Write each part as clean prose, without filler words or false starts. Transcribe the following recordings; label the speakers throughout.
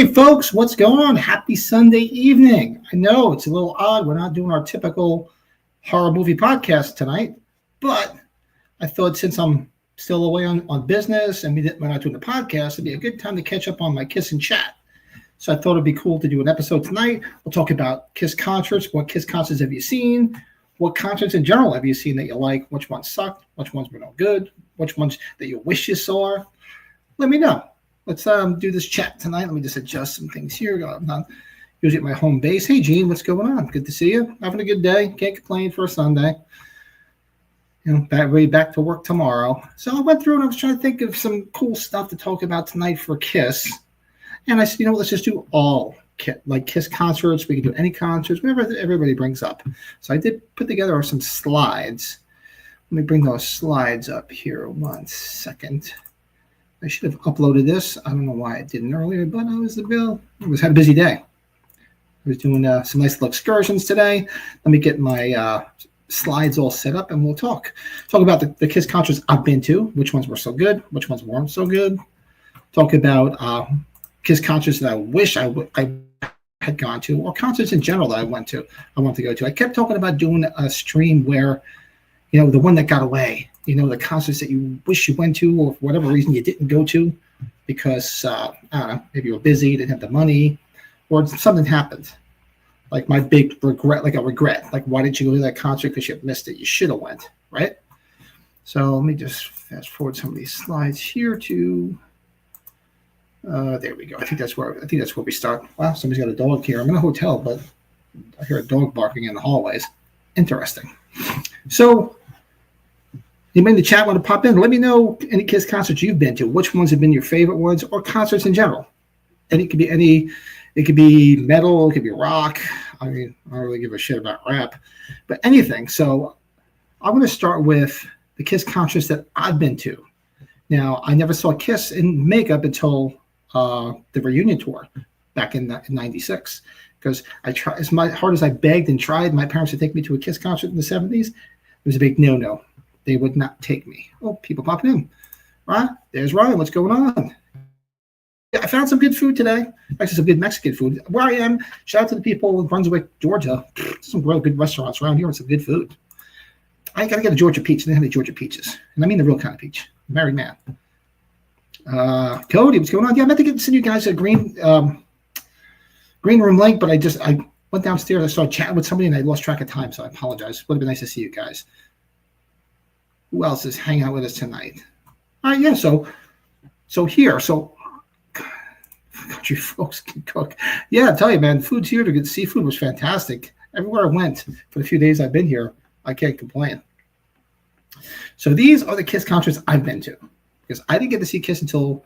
Speaker 1: Hey folks, what's going on? Happy Sunday evening. I know it's a little odd. We're not doing our typical horror movie podcast tonight, but I thought since I'm still away on business and we're not doing the podcast, it'd be a good time to catch up on my Kiss and chat. So I thought it'd be cool to do an episode tonight. We'll talk about Kiss concerts. What Kiss concerts have you seen? What concerts in general have you seen that you like? Which ones sucked? Which ones were no good? Which ones that you wish you saw? Let me know. Let's do this chat tonight. Let me just adjust some things here. I'm not usually at my home base. Hey, Gene, what's going on? Good to see you. Having a good day. Can't complain for a Sunday. Back to work tomorrow. So I went through and I was trying to think of some cool stuff to talk about tonight for Kiss. And I said, let's just do all Kiss concerts. We can do any concerts, whatever everybody brings up. So I did put together some slides. Let me bring those slides up here. 1 second. I should have uploaded this. I don't know why I didn't earlier, but I had a busy day. I was doing some nice little excursions today. Let me get my slides all set up, and we'll talk about the Kiss concerts I've been to, which ones were so good, which ones weren't so good. Talk about Kiss concerts that I wish I had gone to, or concerts in general that I want to go to. I kept talking about doing a stream where, the one that got away. The concerts that you wish you went to, or for whatever reason you didn't go to because, I don't know, maybe you were busy, didn't have the money, or something happened. Like my big regret, like why didn't you go to that concert because you missed it? You should have went, right? So let me just fast forward some of these slides here to, there we go. I think that's where we start. Wow, somebody's got a dog here. I'm in a hotel, but I hear a dog barking in the hallways. Interesting. So, anybody in the chat want to pop in? Let me know any Kiss concerts you've been to. Which ones have been your favorite ones, or concerts in general? And it could be metal, it could be rock. I mean, I don't really give a shit about rap, but anything. So I'm going to start with the Kiss concerts that I've been to. Now, I never saw Kiss in makeup until the reunion tour back in '96, because I tried as hard as I begged and tried. My parents would take me to a Kiss concert in the '70s. It was a big no-no. They would not take me. Oh, people popping in. Right? There's Ryan. What's going on? Yeah, I found some good food today. Actually, some good Mexican food. Where I am, shout out to the people in Brunswick, Georgia. Some real good restaurants around here with some good food. I got to get a Georgia peach. They have any Georgia peaches. And I mean the real kind of peach. Married man. Cody, what's going on? Yeah, I meant to send you guys a green room link, but I went downstairs. I started chatting with somebody, and I lost track of time, so I apologize. It would have been nice to see you guys. Who else is hanging out with us tonight? All right, yeah. So country folks can cook. Yeah, I tell you, man, food's here to get. Seafood was fantastic. Everywhere I went for the few days I've been here, I can't complain. So these are the Kiss concerts I've been to, because I didn't get to see Kiss until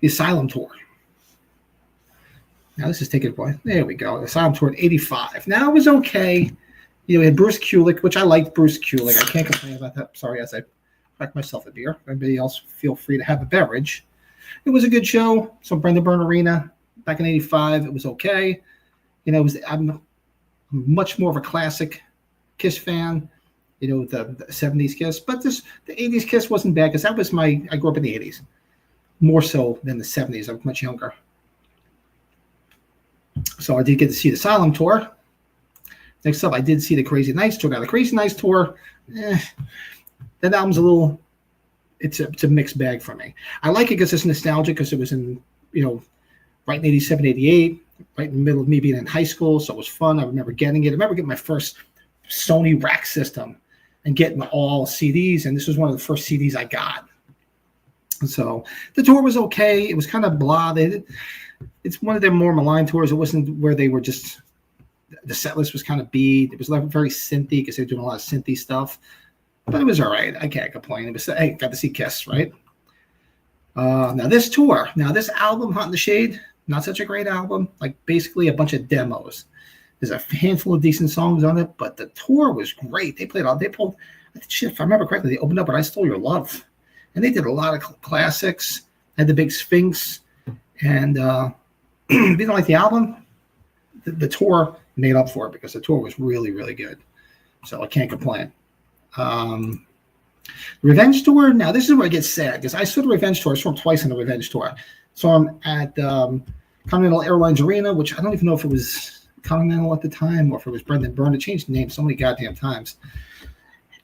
Speaker 1: the Asylum tour. Now this is taking a point. There we go. The Asylum tour in '85. Now it was okay. We had Bruce Kulick, which I liked Bruce Kulick. I can't complain about that. Sorry, as I crack myself a beer. Everybody else feel free to have a beverage. It was a good show. So Brenda Byrne Arena back in '85. It was okay. I'm much more of a classic Kiss fan, the '70s Kiss. But the '80s Kiss wasn't bad, because that was I grew up in the '80s. More so than the '70s. I was much younger. So I did get to see the Asylum tour. Next up, I did see the Crazy Nights tour. Now, the Crazy Nights tour, that album's it's a mixed bag for me. I like it because it's nostalgic, because it was in, right in '87, '88, right in the middle of me being in high school, so it was fun. I remember getting it. I remember getting my first Sony rack system and getting all CDs, and this was one of the first CDs I got. So the tour was okay. It was kind of blah. It's one of their more maligned tours. It wasn't where they were just... The set list was kind of beat. It was very synthy, because they were doing a lot of synthy stuff. But it was all right. I can't complain. It was, hey, got to see Kiss, right? Now this tour. Now this album, Hot in the Shade, not such a great album. Like basically a bunch of demos. There's a handful of decent songs on it, but the tour was great. They pulled, shit, if I remember correctly, they opened up with I Stole Your Love. And they did a lot of classics. Had the Big Sphinx. And if you don't like the album, the tour made up for it, because the tour was really, really good. So I can't complain. Revenge tour. Now this is where it gets sad, because I saw the Revenge tour. I saw him twice on the Revenge tour. Saw him at Continental Airlines Arena, which I don't even know if it was Continental at the time or if it was Brendan Byrne. It changed the name so many goddamn times.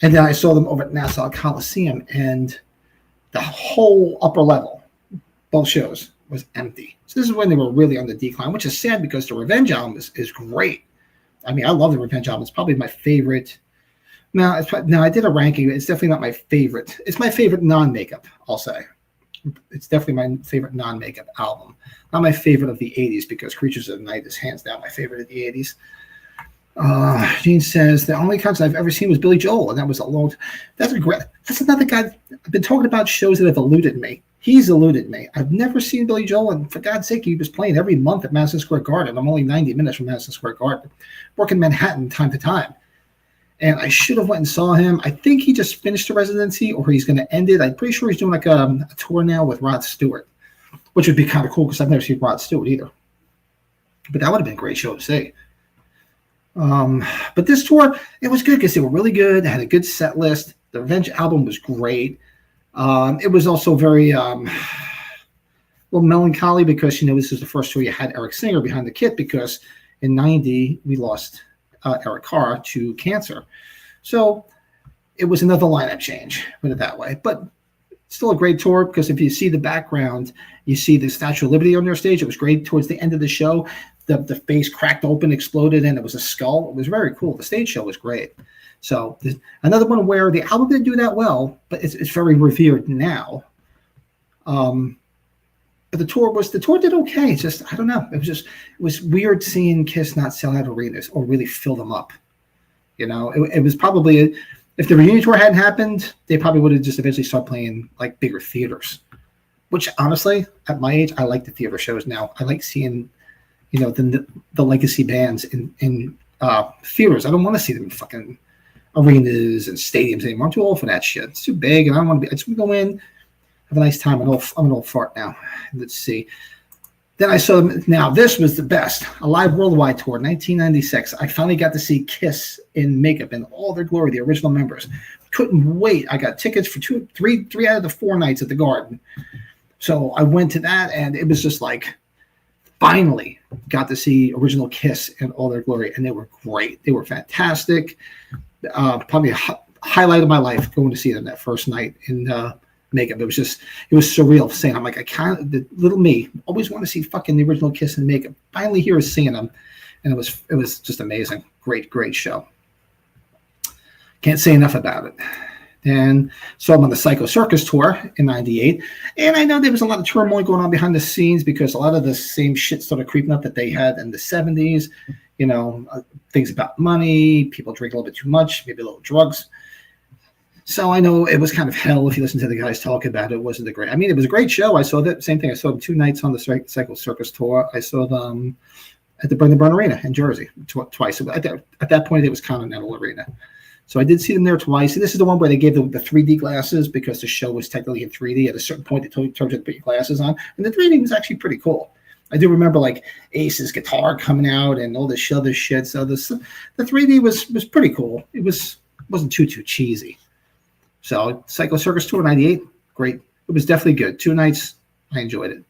Speaker 1: And then I saw them over at Nassau Coliseum, and the whole upper level, both shows, was empty. So this is when they were really on the decline, which is sad because the Revenge album is great. I mean, I love the Revenge album. It's probably my favorite. Now, I did a ranking. It's definitely not my favorite. It's my favorite non-makeup, I'll say. It's definitely my favorite non-makeup album. Not my favorite of the 80s, because Creatures of the Night is hands down my favorite of the 80s. Gene says the only concert I've ever seen was Billy Joel, and that was a long. That's another guy. I've been talking about shows that have eluded me. He's eluded me. I've never seen Billy Joel, and for God's sake, he was playing every month at Madison Square Garden. I'm only 90 minutes from Madison Square Garden, working Manhattan time to time, and I should have went and saw him. I think he just finished the residency, or he's going to end it. I'm pretty sure he's doing like a tour now with Rod Stewart, which would be kind of cool because I've never seen Rod Stewart either. But that would have been a great show to see. But this tour, it was good because they were really good. They had a good set list. The Revenge album was great. It was also very melancholy because, this is the first tour you had Eric Singer behind the kit, because in 90 we lost Eric Carr to cancer. So it was another lineup change, put it that way. But still a great tour, because if you see the background, you see the Statue of Liberty on their stage. It was great towards the end of the show. The face cracked open, exploded, and it was a skull. It was very cool. The stage show was great. So another one where the album didn't do that well, but it's very revered now. But the tour did okay. It's just, I don't know. It was weird seeing Kiss not sell out arenas or really fill them up. It was probably, if the reunion tour hadn't happened, they probably would have just eventually started playing like bigger theaters. Which honestly, at my age, I like the theater shows now. I like seeing the legacy bands in theaters. I don't want to see them in fucking arenas and stadiums anymore. I'm too old for that shit. It's too big, and I don't want to be. I just want to go in, have a nice time. I'm an old fart now. Let's see. Then I saw them. Now this was the best. A live worldwide tour, 1996. I finally got to see Kiss in makeup in all their glory, the original members. Couldn't wait. I got tickets for three out of the 4 nights at the Garden. So I went to that, and it was just like, finally got to see original Kiss in all their glory, and they were great. They were fantastic. Probably a highlight of my life going to see them that first night in makeup. It was surreal saying, I'm like, the little me always want to see fucking the original Kiss in makeup. Finally here is seeing them, and it was just amazing. Great show. Can't say enough about it. And saw them on the Psycho Circus tour in 98. And I know there was a lot of turmoil going on behind the scenes because a lot of the same shit started creeping up that they had in the 70s. Things about money, people drink a little bit too much, maybe a little drugs. So I know it was kind of hell if you listen to the guys talk about it. It wasn't it was a great show. I saw that same thing. I saw them 2 nights on the Psycho Circus tour. I saw them at the Brendan Byrne Arena in Jersey twice. At that point, it was Continental Arena. So I did see them there twice. And this is the one where they gave the 3D glasses because the show was technically in 3D. At a certain point, they told you to put your glasses on. And the 3D was actually pretty cool. I do remember like Ace's guitar coming out and all this other shit. So the 3D was pretty cool. It wasn't too cheesy. So Psycho Circus tour 98, great. It was definitely good. 2 nights, I enjoyed it.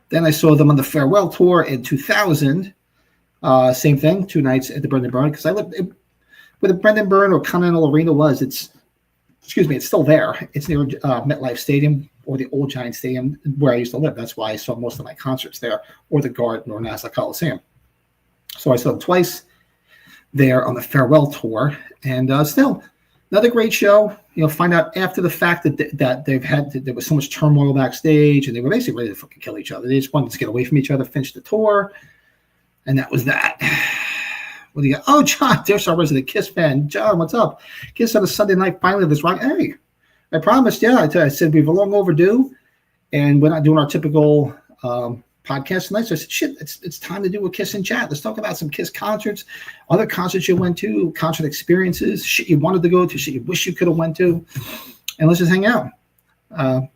Speaker 1: Then I saw them on the Farewell tour in 2000. Same thing, 2 nights at the Brendan Byrne, because I lived where the Brendan Byrne or Continental Arena was. It's still there. It's near MetLife Stadium or the old Giant Stadium where I used to live. That's why I saw most of my concerts there, or the Garden or Nassau Coliseum. So I saw them twice there on the Farewell tour, and still another great show. Find out after the fact that there was so much turmoil backstage, and they were basically ready to fucking kill each other. They just wanted to get away from each other, finish the tour, and that was that. What do you got? Oh, John, there's our resident Kiss fan. John, what's up? Kiss on a Sunday night, finally this rock. Hey, I promised, yeah. I said we were long overdue, and we're not doing our typical podcast tonight. So I said, shit, it's time to do a Kiss and chat. Let's talk about some Kiss concerts, other concerts you went to, concert experiences, shit you wanted to go to, shit you wish you could have went to, and let's just hang out. I'm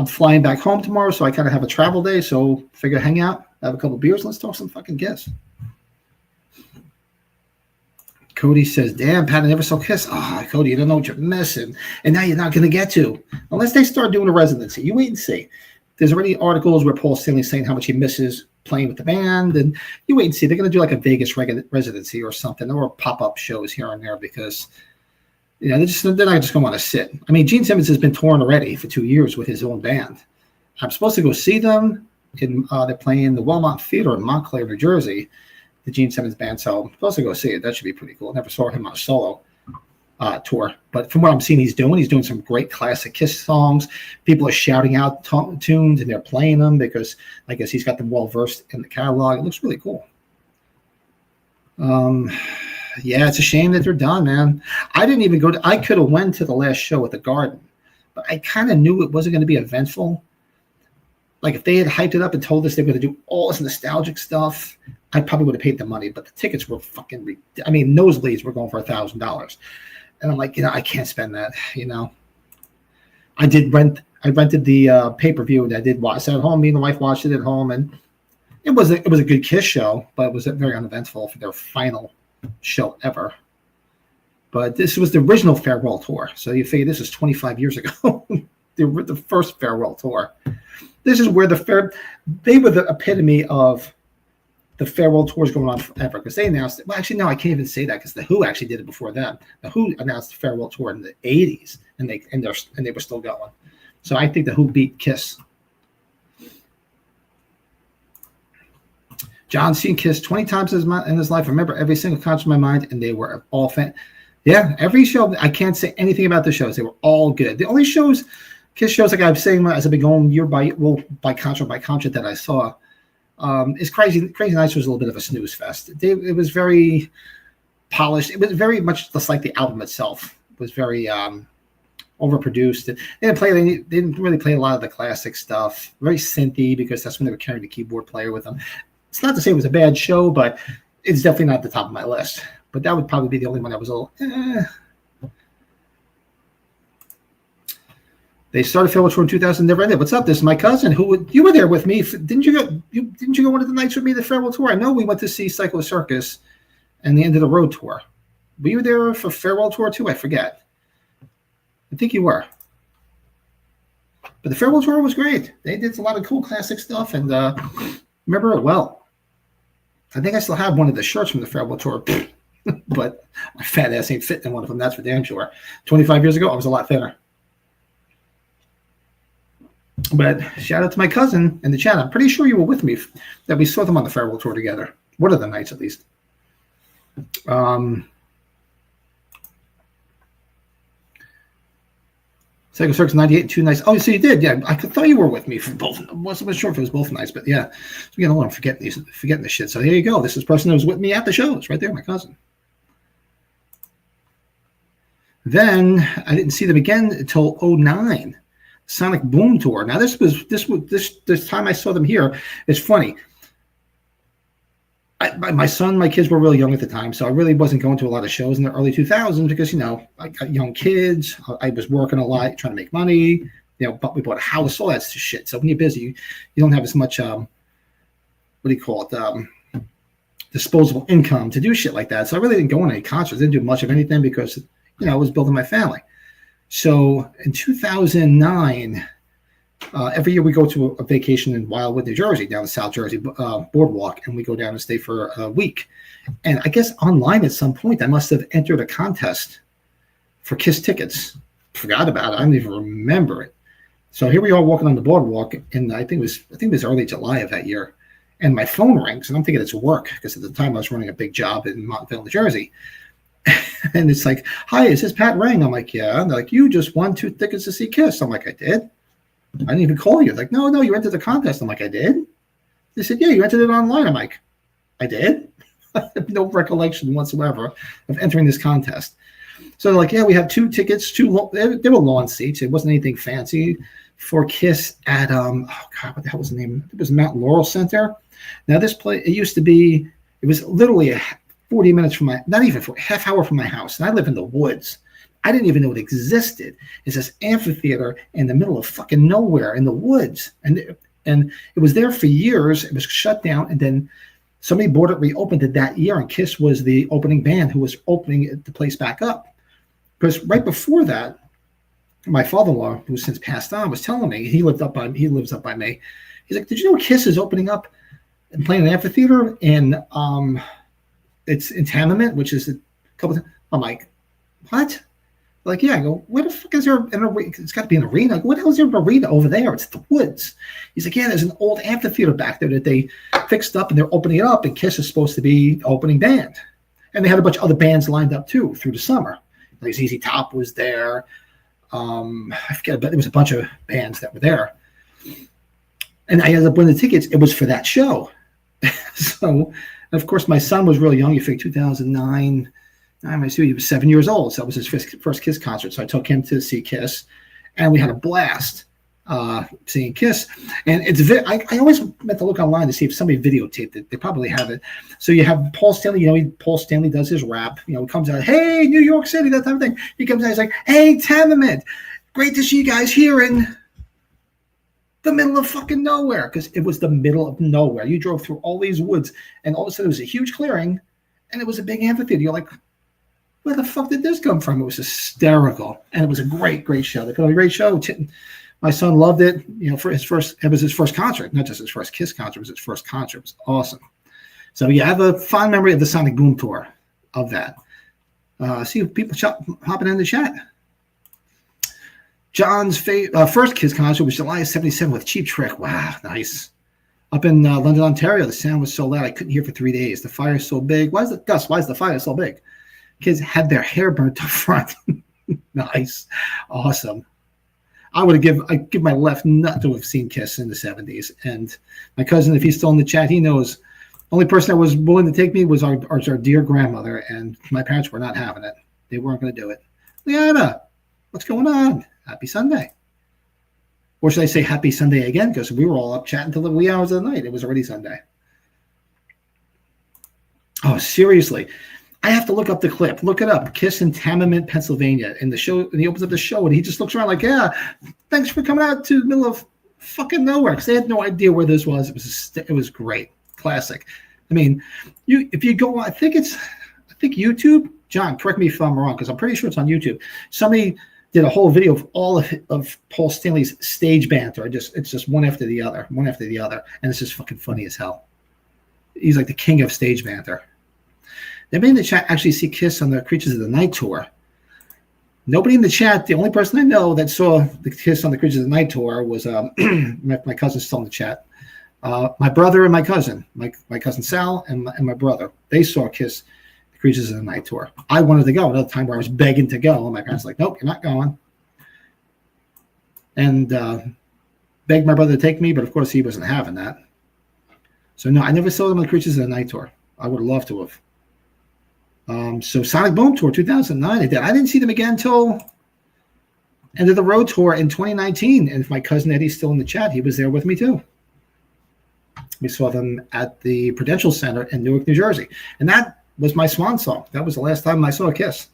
Speaker 1: flying back home tomorrow, so I kind of have a travel day. So figure hang out, have a couple beers, let's talk some fucking Kiss. Cody says, damn, Pat, I never saw Kiss. Oh, Cody, you don't know what you're missing. And now you're not going to get to. Unless they start doing a residency. You wait and see. there's already articles where Paul Stanley's saying how much he misses playing with the band, and you wait and see. They're going to do like a Vegas residency or something, or pop-up shows here and there because they're not just going to want to sit. I mean, Gene Simmons has been touring already for 2 years with his own band. I'm supposed to go see them. They're playing the Wellmont Theater in Montclair, New Jersey, the Gene Simmons band. So I'm supposed to go see it. That should be pretty cool. Never saw him on a solo tour, but from what I'm seeing, he's doing some great classic Kiss songs. People are shouting out tunes and they're playing them because I guess he's got them well versed in the catalog. It looks really cool. Yeah, it's a shame that they're done, man. I didn't even go I could have went to the last show at the Garden, but I kind of knew it wasn't going to be eventful. Like if they had hyped it up and told us they were going to do all this nostalgic stuff, I probably would have paid the money, but the tickets were fucking, nosebleeds were going for $1,000. And I'm like, I can't spend that, I rented the pay-per-view and I did watch it at home. Me and the wife watched it at home, and it was a good Kiss show, but it was very uneventful for their final show ever. But this was the original farewell tour. So you figure this is 25 years ago. the first farewell tour. This is where they were the epitome of the farewell tours going on forever, because they announced it. Well, actually, no, I can't even say that because the Who actually did it before them. The Who announced the farewell tour in the 80s, and they were still going. So I think the Who beat Kiss. John seen Kiss 20 times in his life. I remember every single concert in my mind, and they were all fan. Yeah, every show. I can't say anything about the shows. They were all good. The only Kiss shows, like I was saying, as I've been going year by concert that I saw, is Crazy Nights was a little bit of a snooze fest. It was very polished. It was very much just like the album itself. It was very overproduced. They didn't really play a lot of the classic stuff. Very synthy because that's when they were carrying the keyboard player with them. It's not to say it was a bad show, but it's definitely not at the top of my list. But that would probably be the only one that was a little. They started Farewell Tour in 2000, never ended. What's up? This is my cousin. You were there with me? Didn't you go? Didn't you go one of the nights with me? The Farewell Tour. I know we went to see Psycho Circus, and the end of the road tour. Were you there for Farewell Tour too? I forget. I think you were. But the Farewell Tour was great. They did a lot of cool classic stuff, and remember it well. I think I still have one of the shirts from the Farewell Tour, but my fat ass ain't fitting in one of them. That's for damn sure. 25 years ago, I was a lot thinner. But shout out to my cousin in the chat. I'm pretty sure you were with me that we saw them on the Farewell Tour together. One of the nights, at least. Psycho Circus 98, 2 nights. Oh, so you did. Yeah, I thought you were with me for both. I wasn't sure if it was both nights, but yeah. So again, I'm forgetting this shit. So here you go. This is the person that was with me at the shows. Right there, my cousin. Then I didn't see them again until 2009. Sonic Boom Tour. Now this time I saw them here. It's funny. My son, my kids were really young at the time, so I really wasn't going to a lot of shows in the early 2000s because I got young kids. I was working a lot, trying to make money. But we bought a house, all that shit. So when you're busy, you don't have as much disposable income to do shit like that. So I really didn't go on any concerts. Didn't do much of anything because I was building my family. So in 2009, every year we go to a vacation in Wildwood, New Jersey, down the South Jersey boardwalk, and we go down and stay for a week. And I guess online at some point, I must have entered a contest for Kiss tickets. Forgot about it. I don't even remember it. So here we are walking on the boardwalk, and I think it was early July of that year. And my phone rings, and I'm thinking it's work because at the time I was running a big job in Montville, New Jersey. And it's like, hi, is this Pat Ring? I'm like, yeah. And they're like, you just won 2 tickets to see Kiss. I'm like, I did? I didn't even call you. Like, no, you entered the contest. I'm like, I did? They said, yeah, you entered it online. I'm like, I did? I have no recollection whatsoever of entering this contest. So they're like, yeah, we have 2 tickets. They were lawn seats. It wasn't anything fancy for Kiss at, what the hell was the name? It was Mount Laurel Center. Now this place, it was literally 40 minutes from not even a half hour from my house. And I live in the woods. I didn't even know it existed. It's this amphitheater in the middle of fucking nowhere in the woods. And it was there for years. It was shut down. And then somebody bought it, reopened it that year. And Kiss was the opening band who was opening the place back up. Because right before that, my father-in-law, who's since passed on, was telling me he lives up by me. He's like, "Did you know Kiss is opening up and playing an amphitheater in it's in Tamiment, which is a couple of, I'm like, what? Like, yeah. I go, where the fuck is there an arena? It's got to be an arena. I go, what the hell is there an arena over there? It's the woods. He's like, yeah, there's an old amphitheater back there that they fixed up and they're opening it up, and Kiss is supposed to be the opening band. And they had a bunch of other bands lined up too through the summer. Like ZZ Top was there. I forget, but there was a bunch of bands that were there. And I ended up winning the tickets. It was for that show. So, of course, my son was really young. You think 2009. He was 7 years old. So that was his first Kiss concert. So I took him to see Kiss, and we had a blast seeing Kiss. And I always meant to look online to see if somebody videotaped it. They probably have it. So you have Paul Stanley. Paul Stanley does his rap. He comes out, hey, New York City, that type of thing. He comes out, he's like, hey, Tamiment, great to see you guys here in the middle of fucking nowhere, because it was the middle of nowhere. You drove through all these woods, and all of a sudden it was a huge clearing, and it was a big amphitheater. You're like, where the fuck did this come from? It was hysterical, and it was a great, great show. They put on a great show. My son loved it. For his first, it was his first concert, not just his first Kiss concert. It was his first concert. It was awesome. So yeah, I have a fond memory of the Sonic Boom tour of that. See people hopping in the chat. John's first Kiss concert was July 77 with Cheap Trick. Wow, nice. Up in London, Ontario, the sound was so loud I couldn't hear for 3 days. The fire's so big. Why is the fire so big? Kids had their hair burnt up front. Nice. Awesome. I'd give my left nut to have seen Kiss in the 70s. And my cousin, if he's still in the chat, he knows the only person that was willing to take me was our dear grandmother, and my parents were not having it. They weren't going to do it. Leanna, what's going on? Happy Sunday. Or should I say happy Sunday again? Because we were all up chatting till the wee hours of the night. It was already Sunday. Oh, seriously. I have to look up the clip. Look it up. Kiss in Tamiment, Pennsylvania. And he opens up the show, and he just looks around like, yeah, thanks for coming out to the middle of fucking nowhere. Because they had no idea where this was. It was great. Classic. I mean, if you go on, I think YouTube. John, correct me if I'm wrong, because I'm pretty sure it's on YouTube. Somebody did a whole video of all of Paul Stanley's stage banter. It's just one after the other, and it's just fucking funny as hell. He's like the king of stage banter. They made in the chat actually see Kiss on the Creatures of the Night tour. Nobody in the chat. The only person I know that saw the Kiss on the Creatures of the Night tour was my cousin's still in the chat. My brother and my cousin, my cousin Sal and my brother. They saw Kiss. Creatures of the Night tour. I wanted to go. Another time where I was begging to go, and my parents were like, nope, you're not going. And begged my brother to take me, but of course he wasn't having that. So no, I never saw them on the Creatures of the Night tour. I would have loved to have. So Sonic Boom tour 2009, I did. I didn't see them again until End of the Road tour in 2019. And if my cousin Eddie's still in the chat, he was there with me too. We saw them at the Prudential Center in Newark, New Jersey, and that was my swan song. That was the last time I saw Kiss.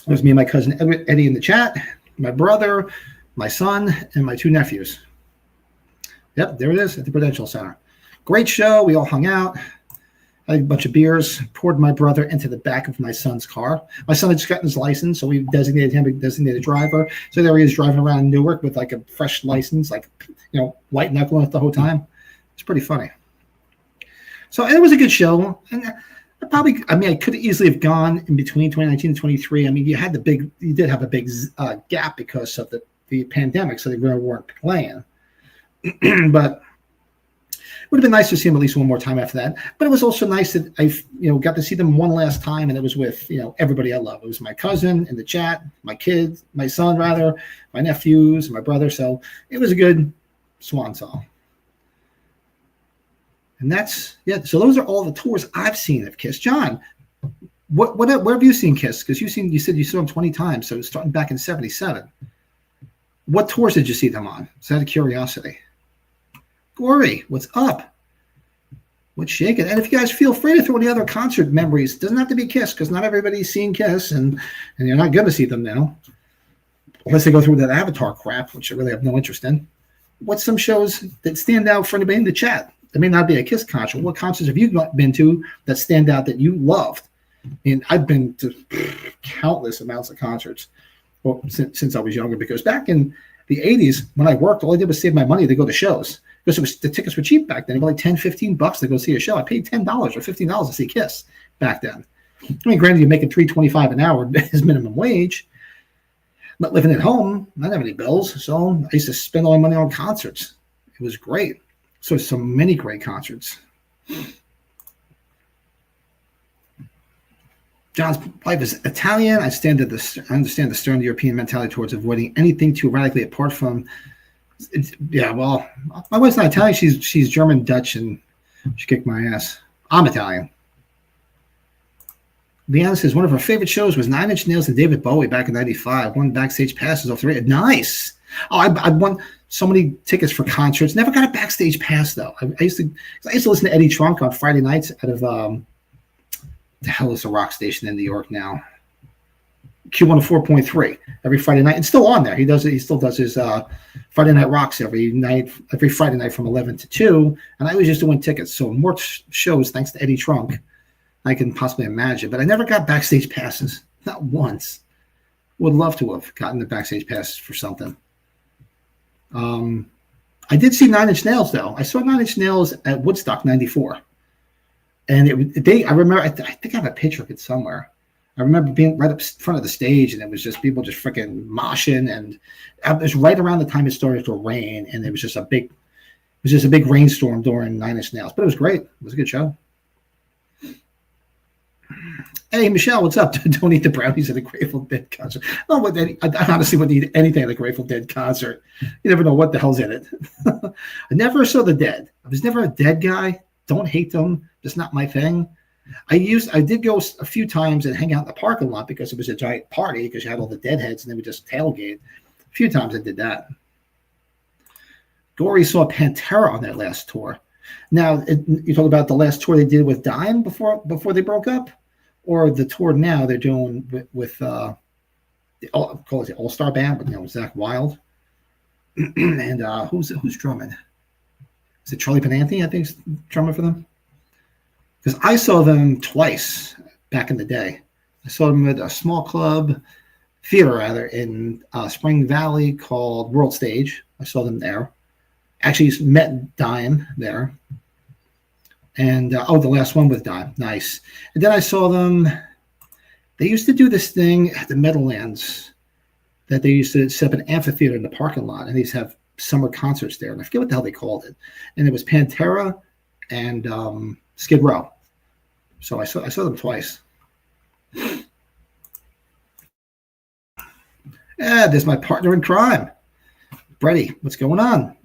Speaker 1: It was me and my cousin Eddie in the chat, my brother, my son, and my two nephews. Yep, there it is at the Prudential Center. Great show. We all hung out. I had a bunch of beers, poured my brother into the back of my son's car. My son had just gotten his license, so we designated him a designated driver. So there he is driving around Newark with like a fresh license, like, white knuckling it the whole time. It's pretty funny. So it was a good show, and I could easily have gone in between 2019 and 23. I mean, you did have a big gap because of the pandemic, so they really weren't playing. But it would have been nice to see them at least one more time after that. But it was also nice that I, got to see them one last time, and it was with everybody I love. It was my cousin in the chat, my kids, my son rather, my nephews, my brother. So it was a good swan song. And so those are all the tours I've seen of Kiss. John, where have you seen Kiss? Because you said you saw them 20 times, so starting back in 77. What tours did you see them on? It's out of curiosity. Gory, what's up? What's shaking? And if you guys feel free to throw any other concert memories, it doesn't have to be Kiss, because not everybody's seen Kiss, and you're not going to see them now. Unless they go through that Avatar crap, which I really have no interest in. What's some shows that stand out for anybody in the chat? It may not be a Kiss concert. What concerts have you been to that stand out that you loved? And I've been to countless amounts of concerts, well, since I was younger. Because back in the 80s, when I worked, all I did was save my money to go to shows. Because the tickets were cheap back then. They were like $10-15 to go see a show. I paid $10 or $15 to see Kiss back then. I mean, granted, you're making $3.25 an hour as minimum wage. But living at home, I didn't have any bills, so I used to spend all my money on concerts. It was great. So many great concerts. John's wife is Italian. I understand the stern European mentality towards avoiding anything too radically apart from. Yeah, well, my wife's not Italian. She's German, Dutch, and she kicked my ass. I'm Italian. Leanna says one of her favorite shows was Nine Inch Nails and David Bowie back in '95. Won backstage passes off the radio. Nice. Oh, I won so many tickets for concerts. Never got a backstage pass though. I used to listen to Eddie Trunk on Friday nights out of the hell is a rock station in New York now? Q104.3 every Friday night. It's still on there. He still does his Friday Night Rocks every Friday night from 11 to 2. And I always used to win tickets. So more shows thanks to Eddie Trunk I can possibly imagine. But I never got backstage passes. Not once. Would love to have gotten the backstage pass for something. I did see Nine Inch Nails though. I saw Nine Inch Nails at Woodstock '94. And I remember, I think I have a picture of it somewhere. I remember being right up front of the stage, and it was just people just freaking moshing, and it was right around the time it started to rain, and it was just a big rainstorm during Nine Inch Nails. But it was great. It was a good show. Hey Michelle, what's up? Don't eat the brownies at a Grateful Dead concert. I honestly wouldn't eat anything at a Grateful Dead concert. You never know what the hell's in it. I never saw the Dead. I was never a Dead guy. Don't hate them. Just not my thing. I did go a few times and hang out in the parking lot because it was a giant party because you had all the Deadheads and they would just tailgate. A few times I did that. Gory saw Pantera on their last tour. Now, you talk about the last tour they did with Dime before they broke up, or the tour now they're doing with call it the All-Star Band, but Zakk Wylde and who's drumming? Is it Charlie Benanti? I think is drumming for them. Because I saw them twice back in the day. I saw them at a small theater rather, in Spring Valley called World Stage. I saw them there. Actually met Dime there. And, the last one with Dime. Nice. And then I saw them. They used to do this thing at the Meadowlands that they used to set up an amphitheater in the parking lot. And they used to have summer concerts there. And I forget what the hell they called it. And it was Pantera and Skid Row. So I saw them twice. There's my partner in crime. Brady, what's going on?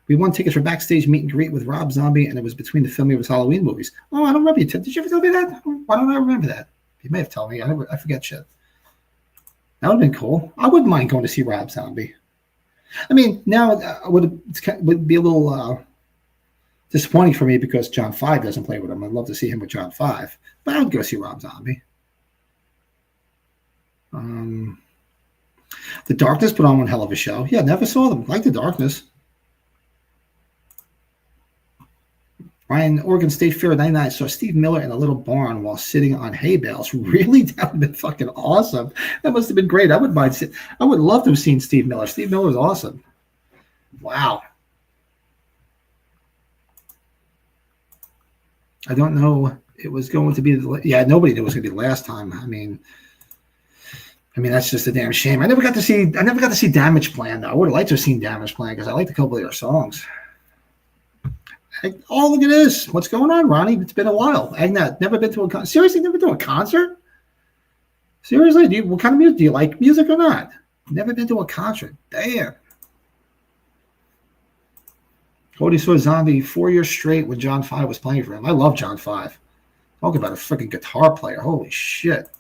Speaker 1: We won tickets for backstage meet and greet with Rob Zombie, and it was between the filming of his Halloween movies. Oh, I don't remember you. Did you ever tell me that? Why don't I remember that? You may have told me. I forget shit. That would have been cool. I wouldn't mind going to see Rob Zombie. I mean, now it would be a little disappointing for me because John 5 doesn't play with him. I'd love to see him with John 5, but I would go see Rob Zombie. The Darkness put on one hell of a show. Yeah, never saw them. Like The Darkness. Ryan, Oregon State Fair '99 saw Steve Miller in a little barn while sitting on hay bales. Really? That would have been fucking awesome. That must have been great. I would love to have seen Steve Miller. Steve Miller was awesome. Wow. I don't know. It was going to be nobody knew it was going to be the last time. I mean, that's just a damn shame. I never got to see Damage Plan though. I would have liked to have seen Damage Plan because I liked a couple of their songs. Look at this. What's going on, Ronnie? It's been a while. Agnet, never been to a concert. Seriously, never been to a concert? Seriously, what kind of music? Do you like music or not? Never been to a concert. Damn. Cody saw Zombie 4 years straight when John 5 was playing for him. I love John 5. Talk about a freaking guitar player. Holy shit.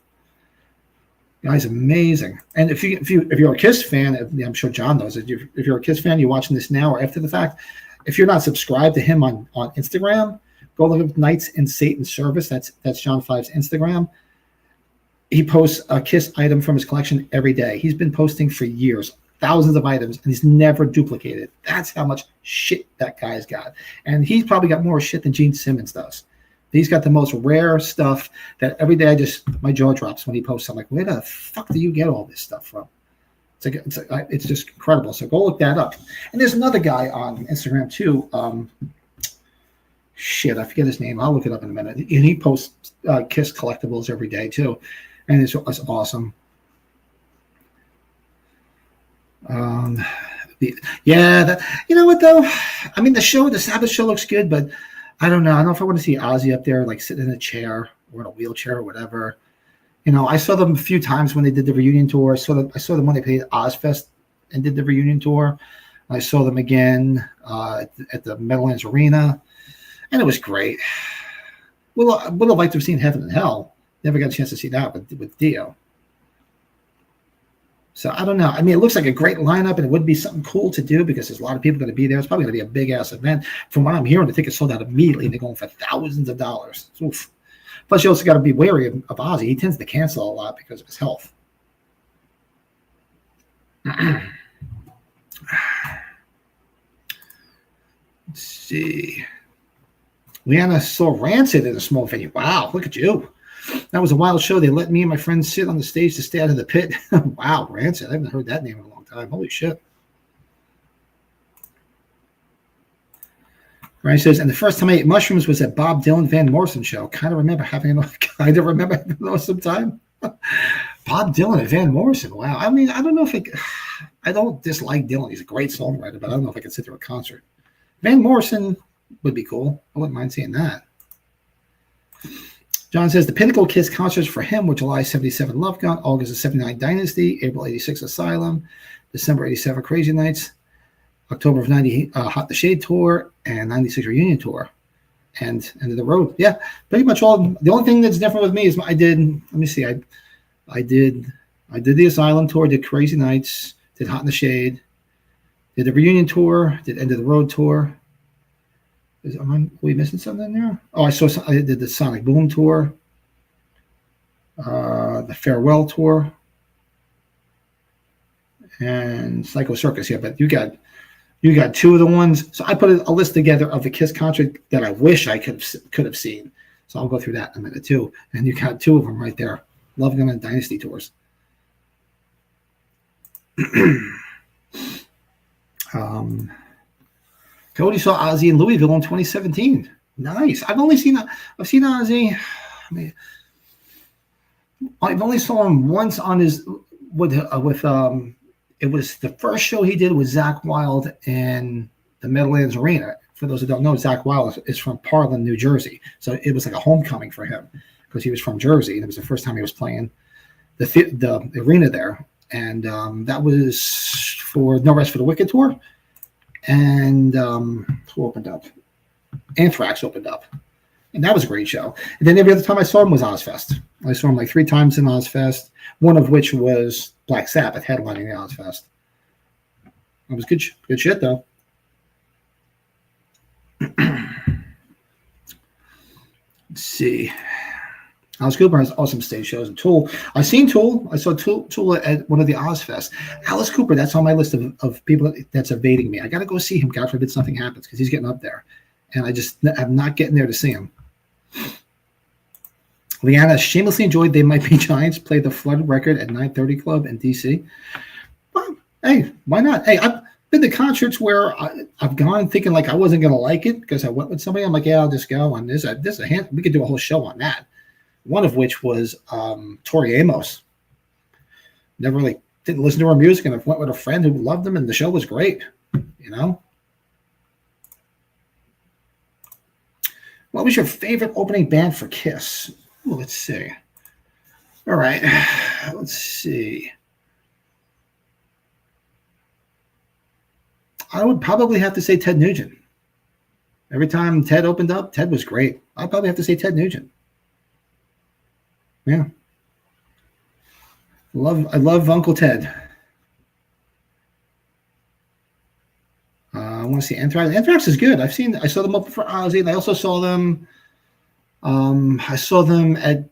Speaker 1: The guy's amazing. And if you're a Kiss fan, I'm sure John knows it. If you're a Kiss fan, you're watching this now or after the fact. If you're not subscribed to him on Instagram, go look up Knights in Satan's Service. That's John 5's Instagram. He posts a Kiss item from his collection every day. He's been posting for years, thousands of items, and he's never duplicated. That's how much shit that guy's got. And he's probably got more shit than Gene Simmons does. He's got the most rare stuff that every day my jaw drops when he posts. I'm like, where the fuck do you get all this stuff from? It's just incredible. So go look that up. And there's another guy on Instagram too. I forget his name. I'll look it up in a minute. And he posts Kiss collectibles every day too, and it's awesome. You know what though? I mean, the Sabbath show looks good, but I don't know. I don't know if I want to see Ozzy up there, like sitting in a chair or in a wheelchair or whatever. You know, I saw them a few times when they did the reunion tour. I saw them when they played Ozfest and did the reunion tour. I saw them again at the Meadowlands Arena, and it was great. Well, I would have liked to have seen Heaven and Hell. Never got a chance to see that with Dio. So I don't know. I mean, it looks like a great lineup, and it would be something cool to do because there's a lot of people going to be there. It's probably going to be a big-ass event. From what I'm hearing, the tickets sold out immediately. They're going for thousands of dollars. Oof. Plus, you also got to be wary of Ozzy. He tends to cancel a lot because of his health. Let's see. Leanna saw Rancid in a small venue. Wow, look at you. That was a wild show. They let me and my friends sit on the stage to stay out of the pit. Wow, Rancid. I haven't heard that name in a long time. Holy shit. Ryan says, and the first time I ate mushrooms was at Bob Dylan Van Morrison show. Kind of remember having an awesome time. Bob Dylan and Van Morrison. Wow. I mean, I don't know if I don't dislike Dylan. He's a great songwriter, but I don't know if I could sit through a concert. Van Morrison would be cool. I wouldn't mind seeing that. John says the pinnacle Kiss concerts for him were July 77 Love Gun, August of 79 Dynasty, April 86 Asylum, December 87 Crazy Nights, October of 90 Hot the Shade Tour, and 96 Reunion Tour, and End of the Road. Yeah, pretty much all. The only thing that's different with me is I did the Asylum Tour, did Crazy Nights, did Hot in the Shade, did the Reunion Tour, did End of the Road Tour. Are we missing something there? Oh, I did the Sonic Boom Tour, the Farewell Tour, and Psycho Circus. Yeah, but you got two of the ones. So I put a list together of the Kiss concert that I wish I could have seen. So I'll go through that in a minute too. And you got two of them right there: Love Gun and Dynasty tours. Cody saw Ozzy in Louisville in 2017. Nice. I've seen Ozzy. I mean, I've only saw him once on his with it was the first show he did with Zakk Wylde in the Meadowlands Arena. For those who don't know, Zakk Wylde is from Parlin, New Jersey. So it was like a homecoming for him because he was from Jersey, and it was the first time he was playing the arena there. And that was for No Rest for the Wicked tour. And who opened up? Anthrax opened up. And that was a great show. And then every other time I saw him was Ozfest. I saw him like 3 times in Ozfest, one of which was Black Sabbath headlining the Ozfest. It was good shit, though. Let's see. Alice Cooper has awesome stage shows. And Tool. I've seen Tool. I saw Tool at one of the Ozfest. Alice Cooper, that's on my list of people that's evading me. I got to go see him. God forbid something happens because he's getting up there. And I'm not getting there to see him. Leanna shamelessly enjoyed They Might Be Giants play the Flood record at 930 Club in D.C. Well, hey, why not? Hey, I've been to concerts where I've gone thinking like I wasn't going to like it because I went with somebody. I'm like, yeah, I'll just go. And we could do a whole show on that. One of which was Tori Amos. Never really didn't listen to her music, and I went with a friend who loved them, and the show was great. You know. What was your favorite opening band for Kiss? Ooh, let's see. All right, let's see. I would probably have to say Ted Nugent. Every time Ted opened up, Ted was great. I'd probably have to say Ted Nugent. Yeah. I love Uncle Ted. I want to see Anthrax. Anthrax is good. I saw them open for Ozzy, and I also saw them. I saw them at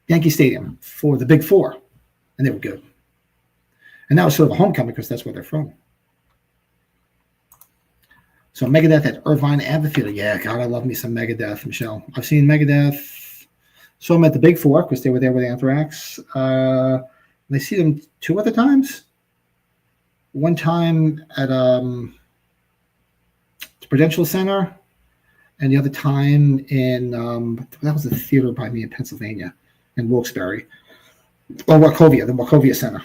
Speaker 1: Yankee Stadium for the Big Four, and they were good. And that was sort of a homecoming because that's where they're from. So Megadeth at Irvine Amphitheater. Yeah, God, I love me some Megadeth, Michelle. I've seen Megadeth. Saw them at the Big Four because they were there with Anthrax. I see them 2 other times. One time at the Prudential Center, and the other time in that was a theater by me in Pennsylvania, in Wilkes-Barre, or Wachovia, the Wachovia Center.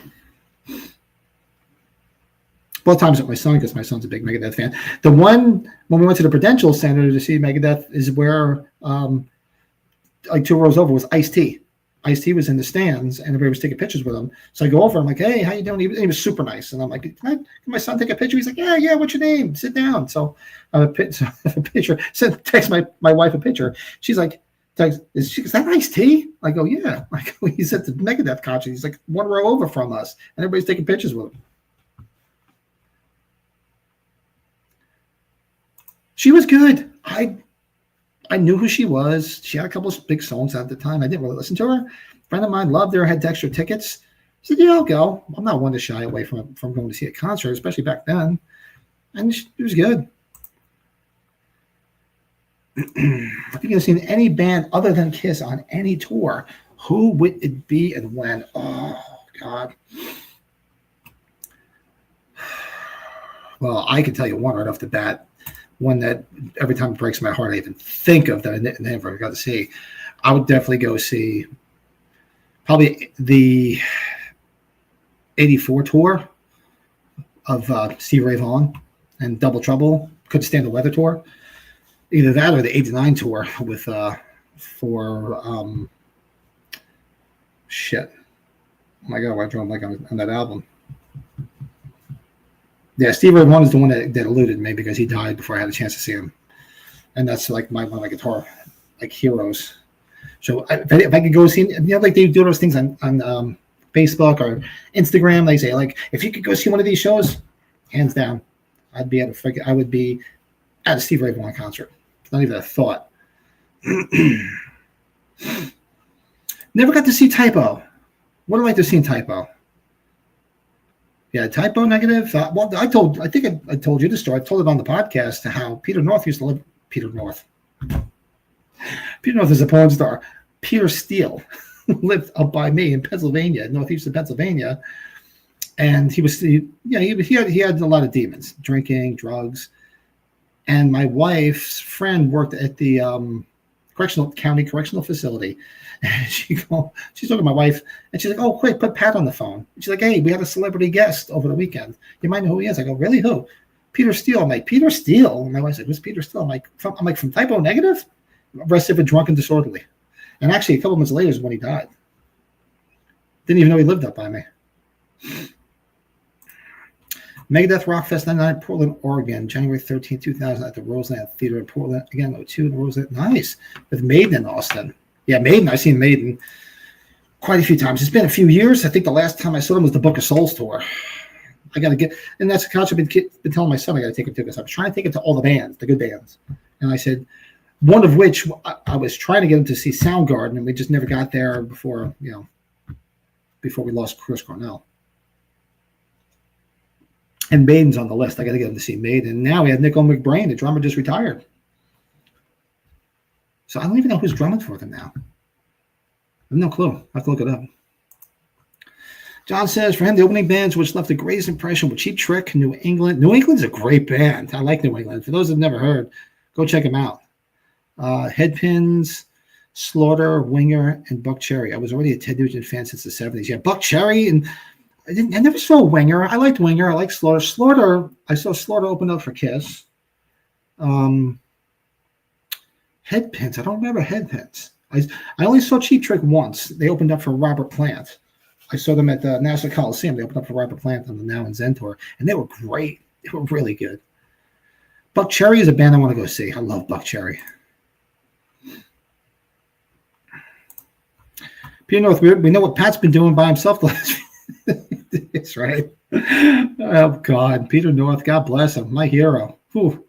Speaker 1: Both times with my son, because my son's a big Megadeth fan. The one when we went to the Prudential Center to see Megadeth is where, like 2 rows over, was Ice-T. Ice-T was in the stands, and everybody was taking pictures with him. So I go over, I'm like, "Hey, how you doing?" He was super nice, and I'm like, can my son take a picture?" He's like, "Yeah. What's your name? Sit down." So I have a picture. Text my wife a picture. She's like, "Is that Ice-T?" I go, "Yeah." I go, "He's at the Megadeth concert. He's like 1 row over from us, and everybody's taking pictures with him." She was good. I knew who she was. She had a couple of big songs at the time. I didn't really listen to her. A friend of mine loved her, had extra tickets. I said, "Yeah, I'll go." I'm not one to shy away from going to see a concert, especially back then. And it was good. If you've seen any band other than Kiss on any tour, who would it be and when? Oh, God. Well, I can tell you one right off the bat. One that every time it breaks my heart I even think of that I never got to see. I would definitely go see probably the 84 tour of Stevie Ray Vaughan and Double Trouble. Couldn't Stand the Weather tour. Either that or the 89 tour with shit. Oh my God, why drum like on that album? Yeah, Stevie Ray Vaughan is the one that eluded me because he died before I had a chance to see him, and that's like one of my guitar like heroes. So if I could go see, like they do those things on Facebook or Instagram, they say like, if you could go see one of these shows, hands down, I would be at a Stevie Ray Vaughan concert. It's not even a thought. Never got to see Typo. What do I like to see in Typo? Yeah, Typo Negative. Well, I think I told you the story. I told it on the podcast how Peter North used to live. Peter North is a porn star. Peter Steele lived up by me in Pennsylvania, northeast of Pennsylvania, and he had a lot of demons, drinking, drugs, and my wife's friend worked at the county correctional facility. And she's talking to my wife, and she's like, "Oh, quick, put Pat on the phone." And she's like, "Hey, we had a celebrity guest over the weekend. You might know who he is." I go, "Really? Who?" "Peter Steele." I'm like, "Peter Steele?" And my wife's like, "Who's Peter Steele?" I'm like, from Typo Negative? Arrested for drunk and disorderly. And actually, a couple months later is when he died. Didn't even know he lived up by me. Megadeth Rockfest 99, Portland, Oregon, January 13, 2000, at the Roseland Theater in Portland. Again, 02 in Roseland. Nice. With Maiden in Austin. Yeah, Maiden. I've seen Maiden quite a few times. It's been a few years. I think the last time I saw them was the Book of Souls tour. I got to get, and that's a concert I've been telling my son I got to take him to, because I'm trying to take him to all the bands, the good bands. And I said, one of which I was trying to get him to see Soundgarden, and we just never got there before we lost Chris Cornell. And Maiden's on the list. I got to get him to see Maiden. And now we have Nicko McBrain, the drummer, just retired. So I don't even know who's drumming for them now. I have no clue. I have to look it up. John says, for him, the opening bands which left the greatest impression were Cheap Trick, New England. New England's a great band. I like New England. For those who've never heard, go check them out. Headpins, Slaughter, Winger, and Buck Cherry. I was already a Ted Nugent fan since the 70s. Yeah, Buck Cherry, and I never saw Winger. I liked Winger. I liked Slaughter. I saw Slaughter open up for Kiss. Headpins. I don't remember Headpins. I only saw Cheap Trick once. They opened up for Robert Plant. I saw them at the Nassau Coliseum. They opened up for Robert Plant on the Now and Zen tour, and they were great. They were really good. Buck Cherry is a band I want to go see. I love Buck Cherry. Peter North, we know what Pat's been doing by himself the last few days, right? Oh, God. Peter North, God bless him. My hero. Who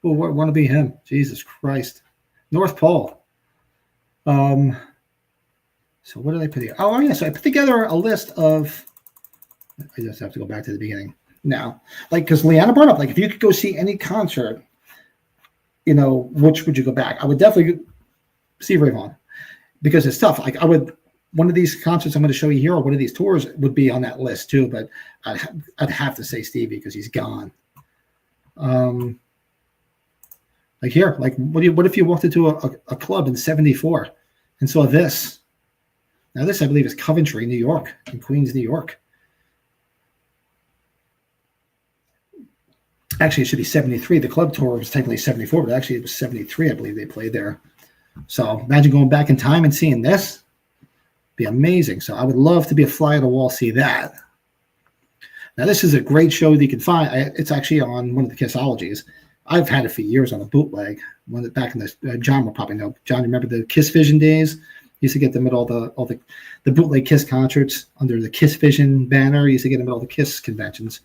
Speaker 1: want to be him? Jesus Christ. North Pole. So what did I put here? Oh, yeah. So I put together a list of, I just have to go back to the beginning. now. Like, because Leanna brought up, like, if you could go see any concert, which would you go back? I would definitely see Ray Vaughan because it's tough. Like, one of these concerts I'm going to show you here, or one of these tours would be on that list too. But I'd have to say Stevie because he's gone. Like here, like what if you walked into a club in '74 and saw this? Now this, I believe, is Coventry, New York, in Queens, New York. Actually, it should be '73. The club tour was technically '74, but actually it was '73, I believe they played there. So imagine going back in time and seeing this. Be amazing. So I would love to be a fly on the wall, see that. Now this is a great show that you can find. It's actually on one of the Kissologies. I've had it for years on a bootleg. Back in the John will probably know. John, remember the Kiss Vision days? Used to get them at all the bootleg Kiss concerts under the Kiss Vision banner. Used to get them at all the Kiss conventions.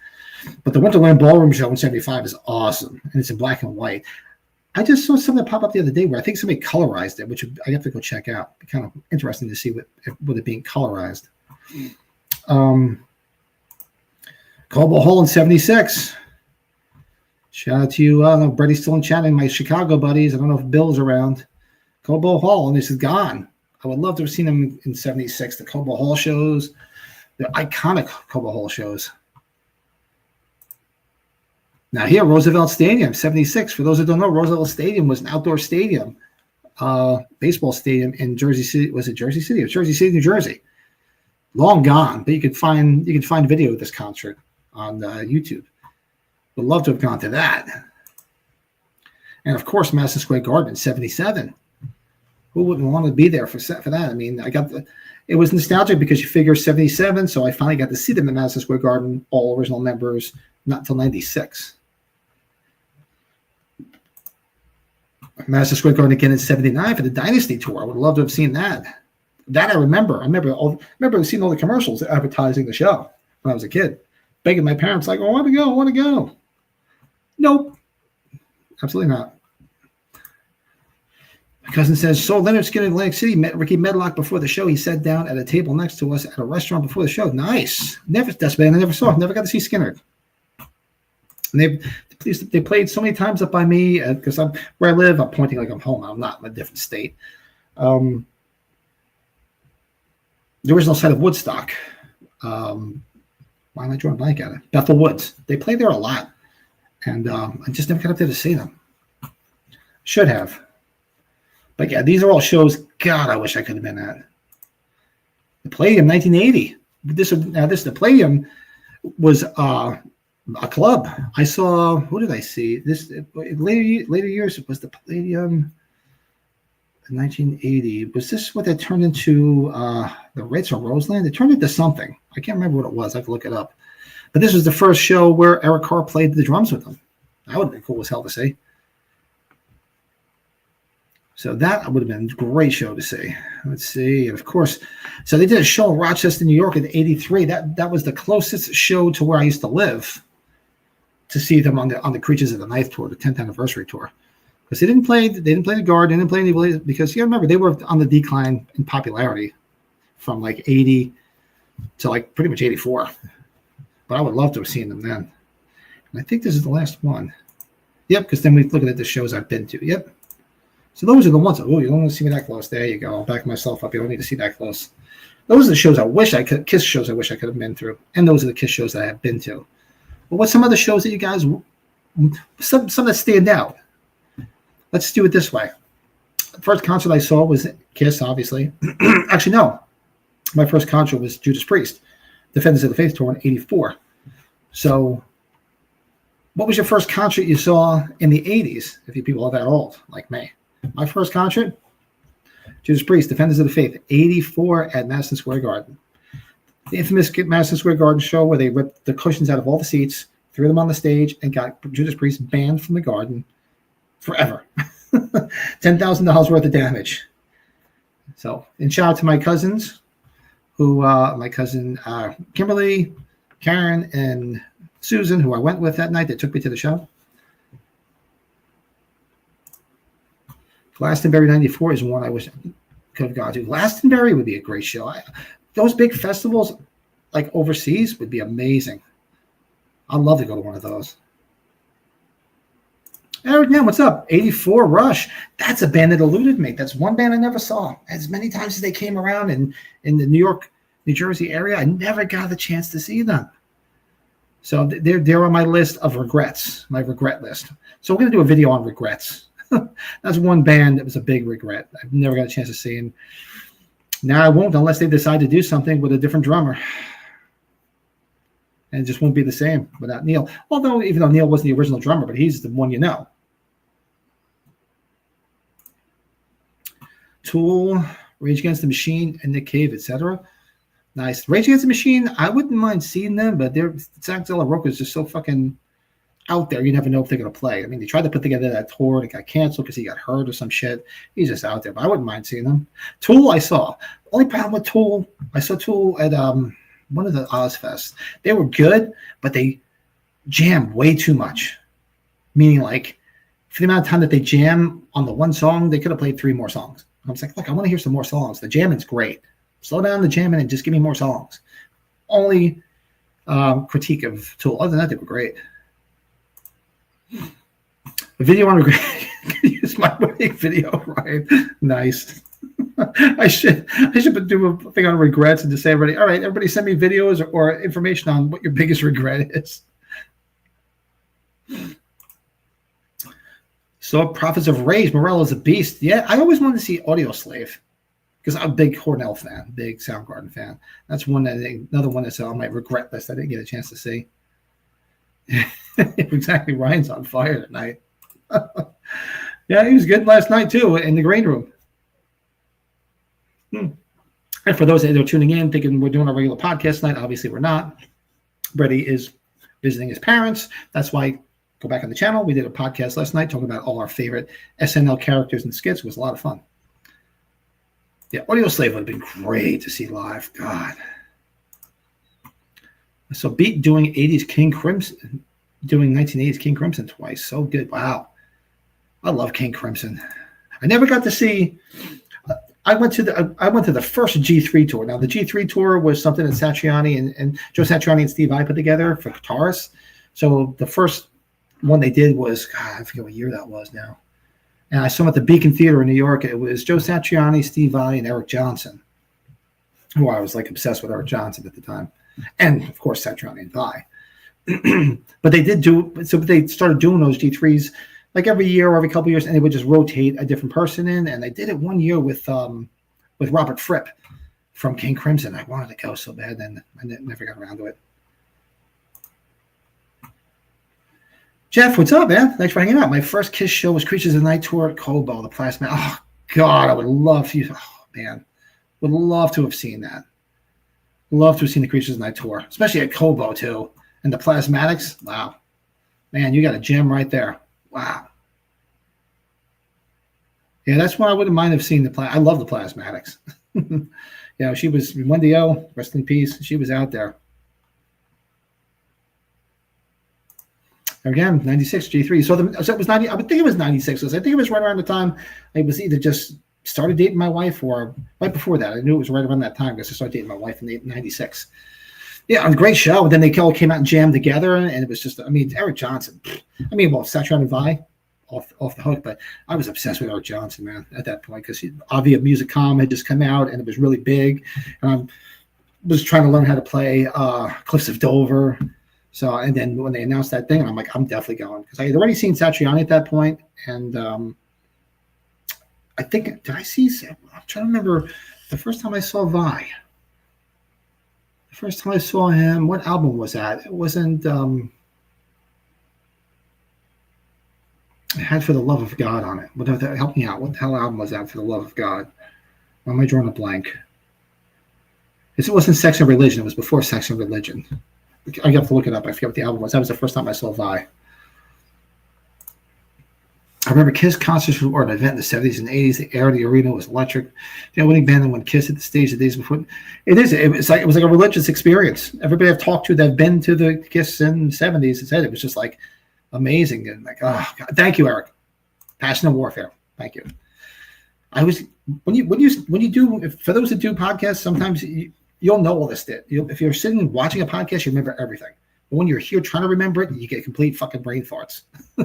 Speaker 1: But the Winterland Ballroom show in '75 is awesome, and it's in black and white. I just saw something pop up the other day where I think somebody colorized it, which I have to go check out. It'd be kind of interesting to see with it being colorized. Cobo Hall in '76. Shout out to you. I don't know if Brady's still in chatting. My Chicago buddies. I don't know if Bill's around. Cobo Hall, and this is gone. I would love to have seen them in '76. The Cobo Hall shows, the iconic Cobo Hall shows. Now here, Roosevelt Stadium, '76. For those that don't know, Roosevelt Stadium was an outdoor stadium, baseball stadium in Jersey City. Was it Jersey City? It was Jersey City, New Jersey. Long gone, but you could find video of this concert on YouTube. Would love to have gone to that. And of course, Madison Square Garden in '77. Who wouldn't want to be there for that? I mean, it was nostalgic because you figure '77, so I finally got to see them in Madison Square Garden, all original members, not until '96. Madison Square Garden again in '79 for the Dynasty Tour. I would love to have seen that. That I remember. I remember seeing all the commercials advertising the show when I was a kid, begging my parents, like, "I want to go." Nope, absolutely not. My cousin says, so Leonard Skinner in Atlantic City met Ricky Medlock before the show. He sat down at a table next to us at a restaurant before the show. Nice. That's bad. I never saw him. Never got to see Skinner. And they played so many times up by me because I'm where I live. I'm pointing like I'm home. I'm not in a different state. The original site of Woodstock. Why am I drawing a blank at it? Bethel Woods. They played there a lot. And I just never got up there to see them. Should have. But yeah, these are all shows. God, I wish I could have been at. The Palladium, 1980. The Palladium was a club. I saw. Who did I see? This later years. It was the Palladium. 1980. Was this what they turned into? The Ritz or Roseland? It turned into something. I can't remember what it was. I have to look it up. But this was the first show where Eric Carr played the drums with them. That would have been cool as hell to see. So that would have been a great show to see. Let's see. And of course, so they did a show in Rochester, New York in '83. That was the closest show to where I used to live to see them on the Creatures of the Ninth tour, the 10th anniversary tour. Because they didn't play the Guard, they didn't play anybody, because you remember they were on the decline in popularity from like 80 to like pretty much 84. But I would love to have seen them then. And I think this is the last one. Yep, because then we're looking at the shows I've been to. Yep. So those are the ones. Oh, you don't want to see me that close. There you go. I'll back myself up. You don't need to see that close. Those are the shows I wish I could. Kiss shows I wish I could have been through, and those are the Kiss shows that I have been to. But what's some other shows that you guys? Some that stand out. Let's do it this way. The first concert I saw was Kiss, obviously. Actually, no. My first concert was Judas Priest, Defenders of the Faith tour in '84. So, what was your first concert you saw in the '80s? If you people are that old, like me. My first concert, Judas Priest, Defenders of the Faith, '84 at Madison Square Garden. The infamous Madison Square Garden show where they ripped the cushions out of all the seats, threw them on the stage, and got Judas Priest banned from the garden forever. $10,000 worth of damage. So, and shout out to my cousins, my cousin Kimberly, Karen, and Susan, who I went with that night. They took me to the show. Glastonbury '94 is one I wish could have gone to. Glastonbury would be a great show. Those big festivals, like overseas, would be amazing. I'd love to go to one of those. Eric, now what's up? 84 Rush. That's a band that eluded me. That's one band I never saw. As many times as they came around in the New York, New Jersey area, I never got the chance to see them. So they're on my list of regrets, my regret list. So we're going to do a video on regrets. That's one band that was a big regret. I've never got a chance to see them. Now I won't unless they decide to do something with a different drummer. And it just won't be the same without Neil. Although, even though Neil wasn't the original drummer, but he's the one you know. Tool, Rage Against the Machine, and Nick Cave, etc. Nice. Rage Against the Machine, I wouldn't mind seeing them, but Zach De La Rocha is just so fucking out there. You never know if they're going to play. I mean, they tried to put together that tour, and it got canceled because he got hurt or some shit. He's just out there, but I wouldn't mind seeing them. Tool, I saw. Only problem with Tool, I saw Tool at one of the Ozfests. They were good, but they jammed way too much. Meaning, like, for the amount of time that they jam on the one song, they could have played 3 more songs. I was like, look, I want to hear some more songs. The jamming's great. Slow down the jamming and just give me more songs. Only critique of Tool. Other than that, they were great. The video on regret. Use my wedding video, right? Nice. I should do a thing on regrets and just say, everybody, all right, everybody send me videos or information on what your biggest regret is. So, Prophets of Rage, Morello's a beast. Yeah, I always wanted to see Audioslave because I'm a big Cornell fan, big Soundgarden fan. That's another one that's on my regret list I didn't get a chance to see. Exactly, Ryan's on fire tonight. Yeah, he was good last night too in the green room. And for those that are tuning in, thinking we're doing a regular podcast tonight, obviously we're not. Brady is visiting his parents. That's why go back on the channel. We did a podcast last night talking about all our favorite SNL characters and skits. It was a lot of fun. Yeah, Audioslave would have been great to see live. God. So Beat doing 80s King Crimson, doing 1980s King Crimson twice. So good. Wow. I love King Crimson. I never got to see. I went to the first G3 tour. Now the G3 tour was something that Satriani and Joe Satriani and Steve Vai put together for guitarists. So the first one they did was, God, I forget what year that was now. And I saw them at the Beacon Theater in New York. It was Joe Satriani, Steve Vai, and Eric Johnson, who I was like obsessed with Eric Johnson at the time. And of course Satriani and Vai. But they started doing those G3s like every year or every couple of years, and they would just rotate a different person in. And they did it one year with Robert Fripp from King Crimson. I wanted to go so bad, and I never got around to it. Jeff, what's up, man? Thanks for hanging out. My first Kiss show was Creatures of the Night tour at Kobo, the Plasma. Oh, God, I would love to. Oh, man. Would love to have seen that. Love to have seen the Creatures of the Night tour, especially at Kobo, too. And the Plasmatics. Wow. Man, you got a gem right there. Wow. Yeah, that's why I wouldn't mind have seen I love the Plasmatics. She was Wendy O, rest in peace. She was out there. Again, 96 G3. So it was 90. I would think it was 96. I think it was right around the time I was either just started dating my wife or right before that. I knew it was right around that time because I started dating my wife in 96. Yeah, a great show. Then they all came out and jammed together, and it was just, Eric Johnson. Satriani and Vai, off the hook, but I was obsessed with Eric Johnson, man, at that point, because Avia Musicom had just come out, and it was really big, and I was trying to learn how to play Cliffs of Dover. So, and then when they announced that thing, I'm like, I'm definitely going, because I had already seen Satriani at that point, and I think, I'm trying to remember the first time I saw Vai. The first time I saw him, what album was that? It wasn't, it had For the Love of God on it. Help me out. What the hell album was that, For the Love of God? Why am I drawing a blank? It wasn't Sex and Religion. It was before Sex and Religion. I have to look it up. I forget what the album was. That was the first time I saw Vai. I remember Kiss concerts were an event in the 70s and 80s. The air of the arena was electric. The winning band that won Kiss at the stage the days before. It was like a religious experience. Everybody I've talked to that have been to the Kiss in the 70s said it was just like amazing. And like, oh, God. Thank you, Eric. Passion of Warfare. Thank you. When you do, for those that do podcasts, sometimes you'll know all this shit. If you're sitting and watching a podcast, you remember everything. But when you're here trying to remember it, you get complete fucking brain farts.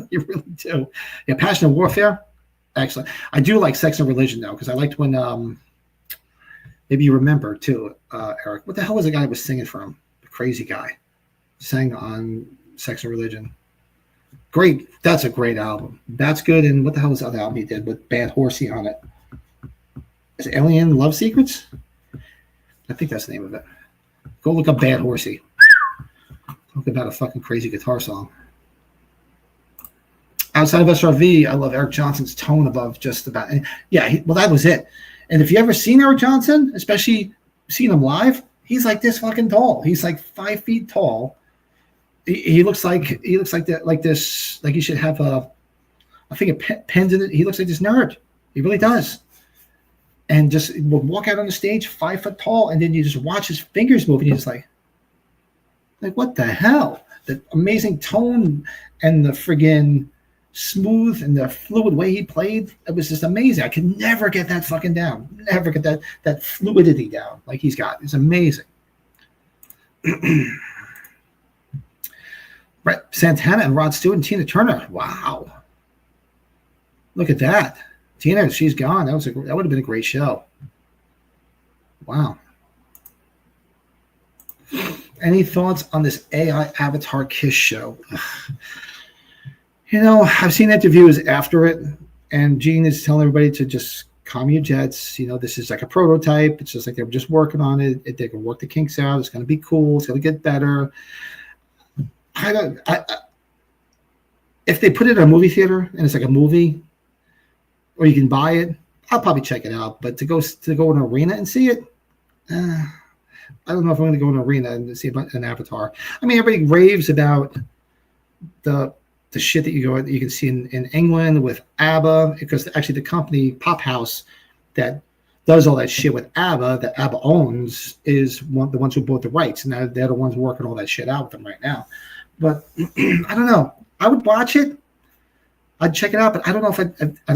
Speaker 1: You really do. Yeah, Passion and Warfare, excellent. I do like Sex and Religion though, because I liked when maybe you remember too, Eric. What the hell was the guy who was singing for him? The crazy guy sang on Sex and Religion. Great, that's a great album. That's good. And what the hell was the other album he did with Bad Horsey on it? Is it Alien Love Secrets? I think that's the name of it. Go look up Bad Horsey. Talk about a fucking crazy guitar song. Outside of SRV, I love Eric Johnson's tone above just about. Yeah, well, that was it. And if you ever seen Eric Johnson, especially seen him live, he's like this fucking tall. He's like 5 feet tall. He looks like that, like this, like he should have I think pins in it. He looks like this nerd. He really does. And just would walk out on the stage 5 foot tall, and then you just watch his fingers move, and you're just like what the hell? The amazing tone and the friggin' smooth and the fluid way he played, it was just amazing. I could never get that fucking down. Never get that fluidity down like he's got. It's amazing. Brett Santana and Rod Stewart and Tina Turner. Wow. Look at that. Tina, she's gone. That would have been a great show. Wow. Any thoughts on this AI Avatar Kiss show? You know, I've seen interviews after it, and Gene is telling everybody to just calm your jets. You know, this is like a prototype. It's just like they're just working on it. They can work the kinks out. It's going to be cool. It's going to get better. If they put it in a movie theater and it's like a movie, or you can buy it, I'll probably check it out. But to go in an arena and see it, I don't know if I'm going to go in an arena and see an Avatar. I mean, everybody raves about the shit that you can see in England with ABBA, because actually the company Pop House that does all that shit with ABBA, that ABBA owns, is the ones who bought the rights, and they're the ones working all that shit out with them right now. But I don't know. I would watch it. I'd check it out, but I don't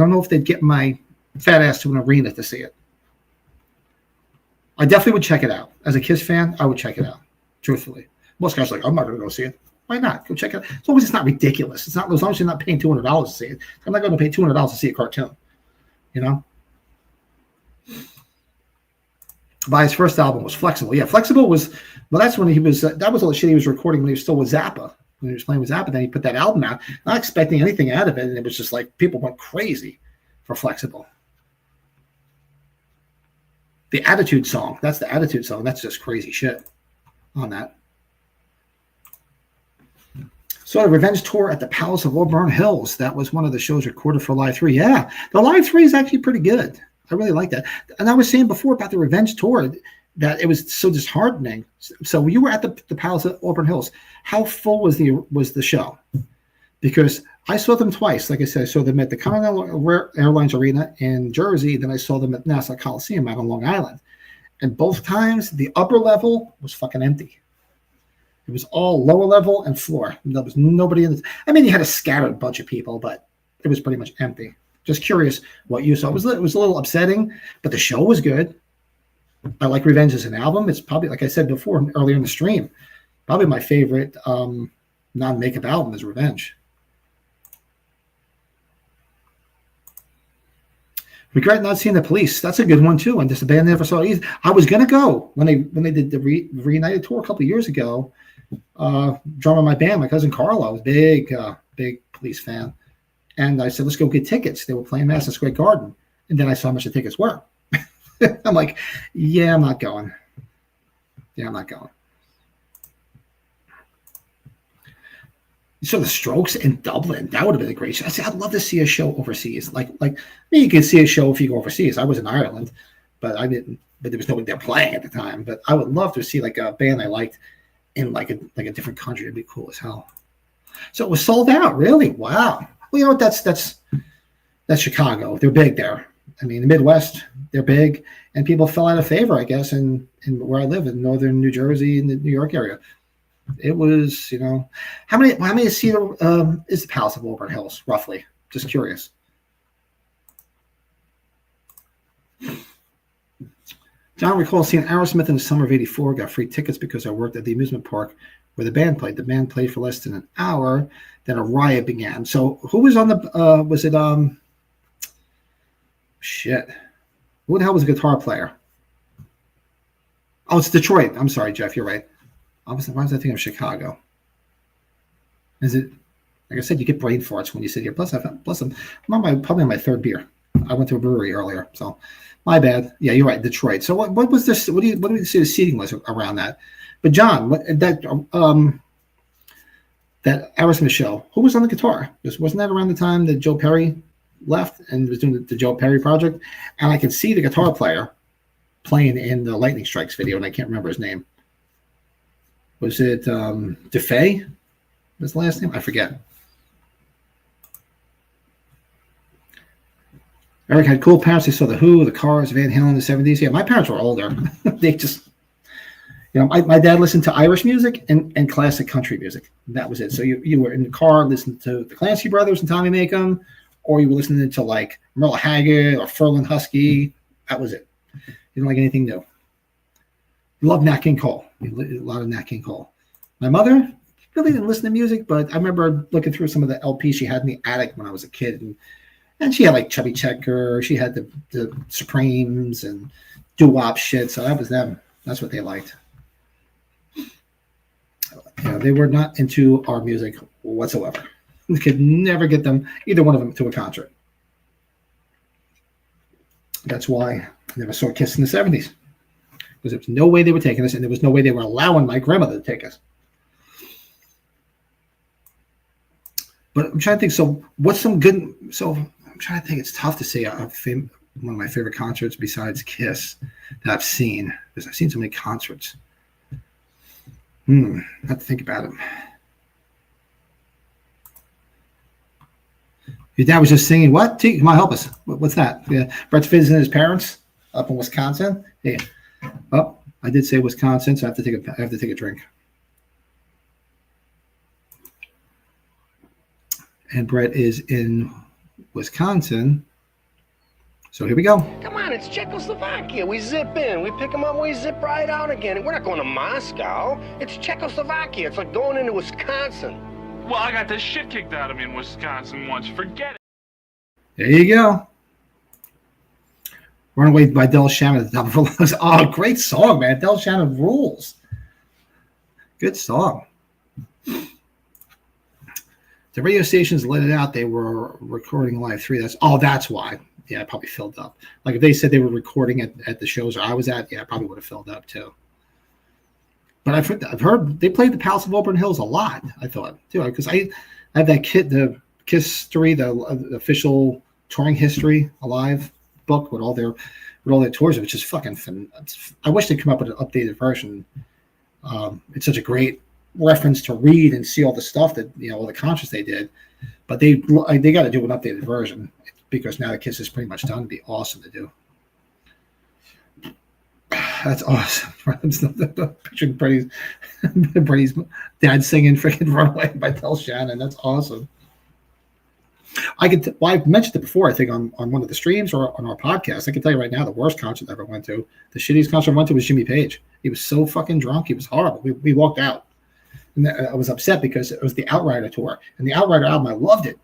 Speaker 1: know if they'd get my fat ass to an arena to see it. I definitely would check it out. As a Kiss fan, I would check it out. Truthfully, most guys are like, I'm not going to go see it. Why not? Go check it out. As long as it's not ridiculous. It's not, as long as you're not paying $200 to see it. I'm not going to pay $200 to see a cartoon. You know. But his first album was Flexible. Yeah, Flexible was. Well, that's when he was. That was all the shit he was recording when he was still with Zappa. When he was playing with Zappa, then he put that album out, not expecting anything out of it, and it was just like people went crazy for Flexible. The Attitude song. That's the Attitude song. That's just crazy shit on that. So the Revenge Tour at the Palace of Auburn Hills. That was one of the shows recorded for Live 3. Yeah, the Live 3 is actually pretty good. I really like that. And I was saying before about the Revenge Tour that it was so disheartening. So you were at the Palace of Auburn Hills. How full was the show? Because I saw them twice. Like I said, I saw them at the Continental Airlines Arena in Jersey. Then I saw them at Nassau Coliseum out on Long Island. And both times, the upper level was fucking empty. It was all lower level and floor. There was nobody in the. I mean, you had a scattered bunch of people, but it was pretty much empty. Just curious what you saw. It was a little upsetting, but the show was good. I like Revenge as an album. It's probably, like I said before earlier in the stream, probably my favorite non-makeup album is Revenge. Regret not seeing The Police. That's a good one too. And just a band I never saw either. I was gonna go when they did the reunited tour a couple of years ago. Drummer of my band, my cousin Carlo, was big Police fan, and I said, let's go get tickets. They were playing Madison Square Garden, and then I saw how much the tickets were. I'm like, yeah, I'm not going. Yeah, I'm not going. So the Strokes in Dublin, that would have been a great show. I said, I'd love to see a show overseas. Like you can see a show if you go overseas. I was in Ireland, but I didn't. But there was nobody there playing at the time. But I would love to see like a band I liked in like a different country. It'd be cool as hell. So it was sold out. Really? Wow. Well, you know what? That's Chicago. They're big there. I mean, the Midwest, they're big, and people fell out of favor, I guess, in where I live in northern New Jersey and the New York area. It was, how many seat is the Palace of Auburn Hills, roughly? Just curious. John recalls seeing Aerosmith in the summer of '84, got free tickets because I worked at the amusement park where the band played. The band played for less than an hour. Then a riot began. So who was on the? Was it shit? Who the hell was the guitar player? Oh, it's Detroit. I'm sorry, Jeff. You're right. Why was I thinking of Chicago? Is it? Like I said, you get brain farts when you sit here. Plus, I'm probably on my third beer. I went to a brewery earlier, so my bad. Yeah, you're right. Detroit. So what was this? What do you say the seating was around that? But John, that Aerosmith show, who was on the guitar? Wasn't that around the time that Joe Perry left and was doing the Joe Perry project? And I could see the guitar player playing in the Lightning Strikes video, and I can't remember his name. Was it DeFay? Was the last name? I forget. Eric had cool parents. They saw the Who, the Cars, Van Halen in the 70s. Yeah, my parents were older. They just, my dad listened to Irish music and classic country music. That was it. So you were in the car listening to the Clancy Brothers and Tommy Makem, or you were listening to like Merle Haggard or Ferlin Husky. That was it. You didn't like anything new. You loved Nat King Cole. A lot of Nat King Cole. My mother really didn't listen to music, but I remember looking through some of the LPs she had in the attic when I was a kid, and she had like Chubby Checker. She had the Supremes and doo-wop shit. So that was them. That's what they liked. They were not into our music whatsoever. We could never get them, either one of them, to a concert. That's why I never saw Kiss in the 70s. Because there was no way they were taking us, and there was no way they were allowing my grandmother to take us. But I'm trying to think. So what's some good? So I'm trying to think. It's tough to say one of my favorite concerts besides Kiss that I've seen, because I've seen so many concerts. I have to think about it. Your dad was just singing what? Come on, help us. What's that? Yeah, Brett's visiting his parents up in Wisconsin. Yeah. Oh, I did say Wisconsin, so I have to take a drink. And Brett is in Wisconsin. So here we go.
Speaker 2: Come on, it's Czechoslovakia. We zip in, we pick them up, we zip right out again. We're not going to Moscow. It's Czechoslovakia. It's like going into Wisconsin.
Speaker 3: Well, I got the shit kicked out of me in Wisconsin once. Forget it.
Speaker 1: There you go. Runaway by Del Shannon. Oh, great song, man. Del Shannon rules. Good song. The radio stations let it out. They were recording live 3. That's why. Yeah, it probably filled up. Like if they said they were recording at the shows I was at, yeah, it probably would have filled up too. But I've heard they played the Palace of Auburn Hills a lot. I thought too, because I have that the Kiss history, the official touring history, Alive book with all their tours, which is fucking fun. I wish they'd come up with an updated version. It's such a great reference to read and see all the stuff that all the concerts they did, but they got to do an updated version because now the Kiss is pretty much done. It'd be awesome to do. That's awesome. Picturing Brady's dad singing freaking "Runaway" by Del Shannon. That's awesome. I've mentioned it before, I think, on one of the streams or on our podcast. I can tell you right now, the worst concert I ever went to, the shittiest concert I went to was Jimmy Page. He was so fucking drunk. He was horrible. We walked out. And I was upset because it was the Outrider tour. And the Outrider album, I loved it.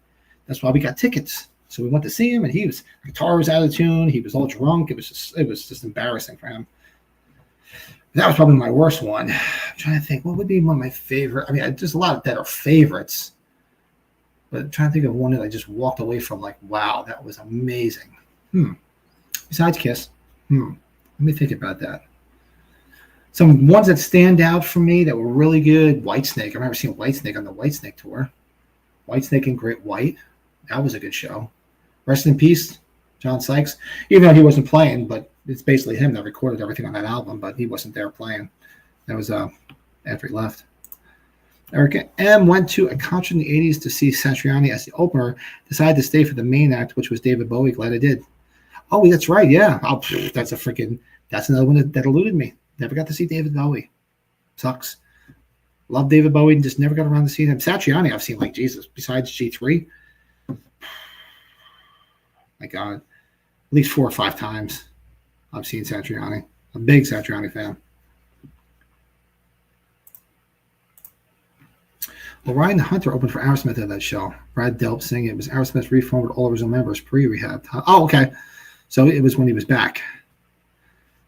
Speaker 1: That's why we got tickets. So we went to see him, and the guitar was out of tune. He was all drunk. It was just embarrassing for him. That was probably my worst one. I'm trying to think, what would be one of my favorite? I mean, there's a lot that are favorites. But I'm trying to think of one that I just walked away from like, wow, that was amazing. Besides Kiss. Let me think about that. Some ones that stand out for me that were really good. Whitesnake. I remember seeing Whitesnake on the Whitesnake tour. Whitesnake and Great White. That was a good show. Rest in peace, John Sykes. Even though he wasn't playing, but it's basically him that recorded everything on that album, but he wasn't there playing. That was after he left. Erica M. went to a concert in the 80s to see Satriani as the opener, decided to stay for the main act, which was David Bowie. Glad I did. Oh, that's right. Yeah. That's another one that eluded me. Never got to see David Bowie. Sucks. Love David Bowie and just never got around to seeing him. Satriani, I've seen like Jesus. Besides G3, my God, at least 4 or 5 times I've seen Satriani. I'm a big Satriani fan. Well, Ryan the Hunter opened for Aerosmith at that show. Brad Delp singing. It was Aerosmith's reformed with all of his own members pre-rehab. Oh, okay. So it was when he was back.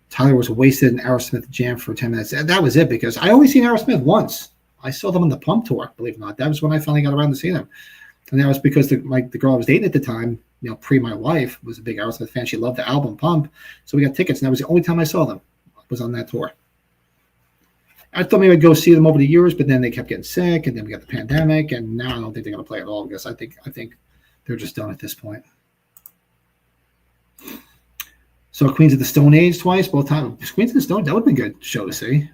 Speaker 1: Tyler was wasted in Aerosmith jam for 10 minutes. And that was it, because I only seen Aerosmith once. I saw them on the Pump tour, believe it or not. That was when I finally got around to seeing them. And that was because the girl I was dating at the time, pre my wife, was a big Aerosmith fan. She loved the album Pump. So we got tickets, and that was the only time I saw them, was on that tour. I thought maybe I'd go see them over the years, but then they kept getting sick, and then we got the pandemic, and now I don't think they're going to play at all, because I think they're just done at this point. So Queens of the Stone Age twice, both times. Queens of the Stone, that would have been a good show to see.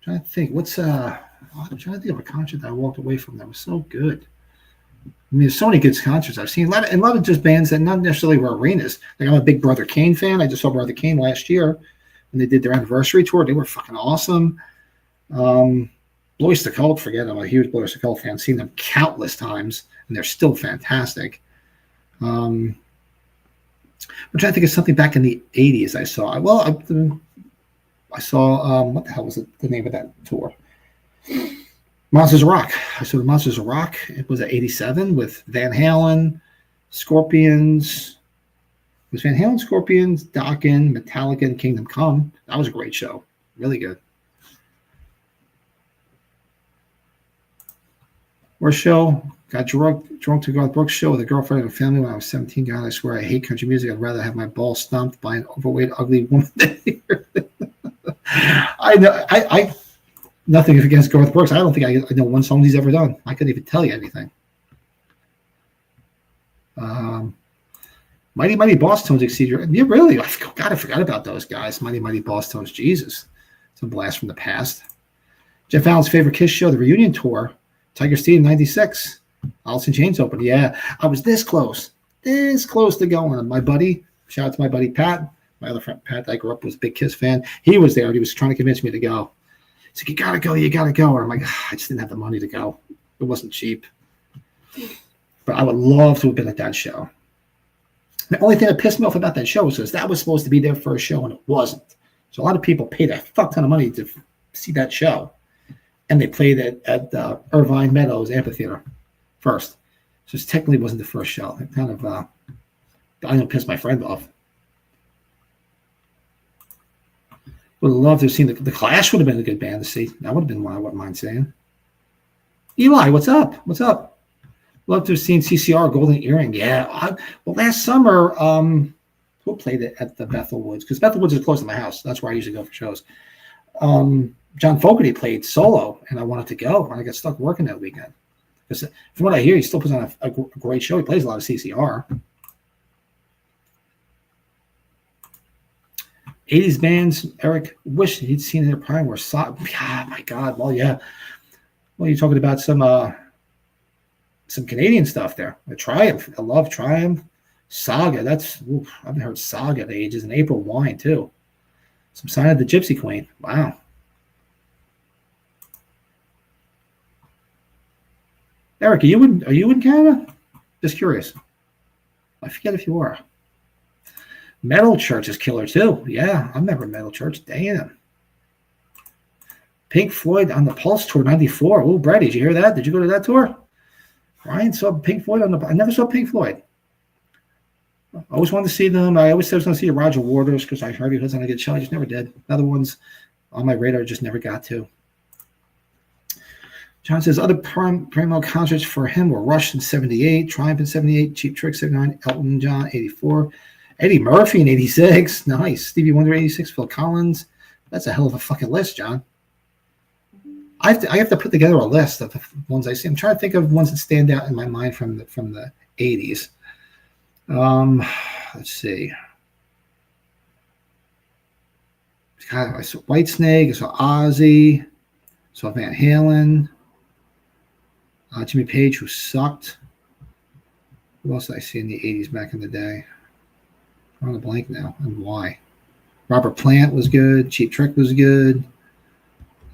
Speaker 1: I'm trying to think. I'm trying to think of a concert that I walked away from that was so good. I mean, there's so many good concerts I've seen. A lot of just bands that not necessarily were arenas. Like, I'm a big Brother Kane fan. I just saw Brother Kane last year when they did their anniversary tour. They were fucking awesome. Blois the Cult, forget it. I'm a huge Blois the Cult fan. Seen them countless times, and they're still fantastic. I'm trying to think of something back in the 80s I saw. I saw, what the hell was the name of that tour? Monsters of Rock. I saw the Monsters of Rock. It was at 87 with Van Halen, Scorpions. It was Van Halen, Scorpions, Dokken, Metallica, and Kingdom Come. That was a great show. Really good. Worst show. Got drunk to Garth Brooks' show with a girlfriend and a family when I was 17. God, I swear I hate country music. I'd rather have my balls stomped by an overweight, ugly woman than hear it. I know. I nothing against Garth Brooks. I don't think I know one song he's ever done. I couldn't even tell you anything. Mighty Mighty Boss Tones exceed your. Yeah, really? I forgot about those guys. Mighty Mighty Boss Tones. Jesus, it's a blast from the past. Jeff Allen's favorite Kiss show, the reunion tour. Tiger Stadium '96. Alice in Chains opened. Yeah, I was this close to going. And my buddy, shout out to my buddy Pat, my other friend Pat that I grew up with, was a big Kiss fan. He was there. He was trying to convince me to go. He's like, you gotta go. And I'm like, I just didn't have the money to go. It wasn't cheap. But I would love to have been at that show. The only thing that pissed me off about that show was because that was supposed to be their first show, and it wasn't. So a lot of people paid a fuck ton of money to see that show. And they played it at the Irvine Meadows Amphitheater first. So it technically wasn't the first show. It kind of, I don't piss my friend off. Would have loved to have seen the Clash. Would have been a good band to see. That would have been one I wouldn't mind saying. Eli, what's up? Love to have seen CCR Golden Earring. Yeah. Last summer, who played it at the Bethel Woods? Because Bethel Woods is close to my house. That's where I usually go for shows. John Fogerty played solo, and I wanted to go, and I got stuck working that weekend. Because from what I hear, he still puts on a great show. He plays a lot of CCR. 80s bands, Eric, wish he'd seen in their prime were my God. Well, yeah. Well, you're talking about some Canadian stuff there. The Triumph. I love Triumph. Saga. I haven't heard Saga in ages. And April Wine, too. Some Sign of the Gypsy Queen. Wow. Eric, are you in Canada? Just curious. I forget if you are. Metal Church is killer too. Yeah, I remember Metal Church. Damn. Pink Floyd on the Pulse Tour '94. Oh, Brady, did you hear that? Did you go to that tour? Ryan saw Pink Floyd I never saw Pink Floyd. I always wanted to see them. I always said I was going to see Roger Waters because I heard he was going to get shot. I just never did. Other ones on my radar just never got to. John says other primo concerts for him were Rush in '78, Triumph in '78, Cheap Trick '79, Elton John '84, Eddie Murphy in '86. Nice. Stevie Wonder '86, Phil Collins. That's a hell of a fucking list, John. I have to put together a list of the ones I see. I'm trying to think of ones that stand out in my mind from the '80s. Let's see. God, I saw Whitesnake. I saw Ozzy. I saw Van Halen. Jimmy Page, who sucked. Who else did I see in the 80s back in the day? I'm on a blank now. And why? Robert Plant was good. Cheap Trick was good.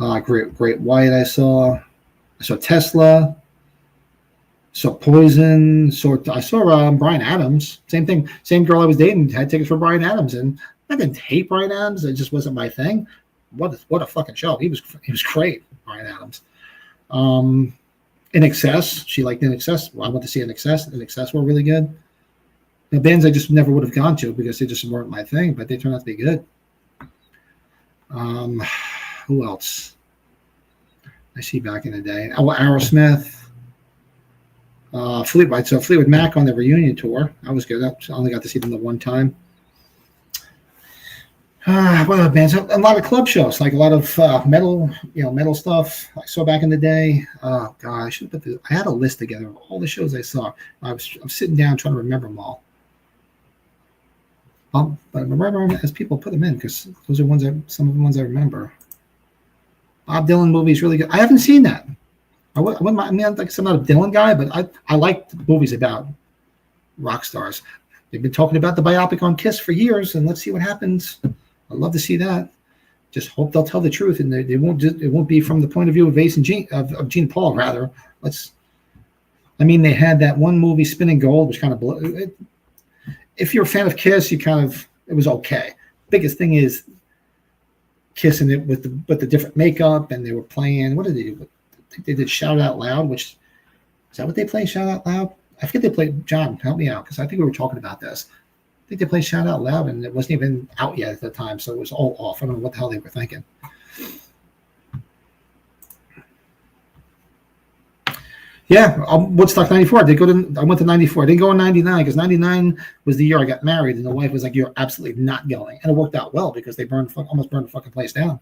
Speaker 1: Great White I saw. Tesla. Saw Poison. I saw Bryan Adams. Same thing. Same girl I was dating had tickets for Bryan Adams. And I didn't hate Bryan Adams. It just wasn't my thing. what a fucking show. He was great, Brian Adams. In Excess, she liked In Excess. Well, I went to see In Excess. In Excess were really good. The bands I just never would have gone to because they just weren't my thing, but they turned out to be good. Who else? I see back in the day. Oh, Aerosmith. Fleetwood. So Fleetwood Mac on the reunion tour. That was good. I only got to see them the one time. What other bands? A lot of club shows, like a lot of metal, metal stuff I saw back in the day. Oh God, I should have put I had a list together of all the shows I saw. I'm sitting down trying to remember them all. But I remember them as people put them in because those are some of the ones I remember. Bob Dylan movie is really good. I haven't seen that. I'm not a Dylan guy, but I like movies about rock stars. They've been talking about the biopic on Kiss for years, and let's see what happens. I'd love to see that. Just hope they'll tell the truth, and it won't be from the point of view of Ace and Gene Paul. Rather, they had that one movie, Spinning Gold, which kind of if you're a fan of Kiss, it was okay. Biggest thing is Kissing it with the different makeup, and they were playing. What did they do? I think they did Shout Out Loud, which is that what they played? Shout Out Loud. I forget they played. John, help me out because I think we were talking about this. I think they played Shout Out Loud, and it wasn't even out yet at the time, so it was all off. I don't know what the hell they were thinking. Yeah, Woodstock 94. I went to 94. I didn't go in 99 because 99 was the year I got married, and the wife was like, "You're absolutely not going," and it worked out well because they almost burned the fucking place down.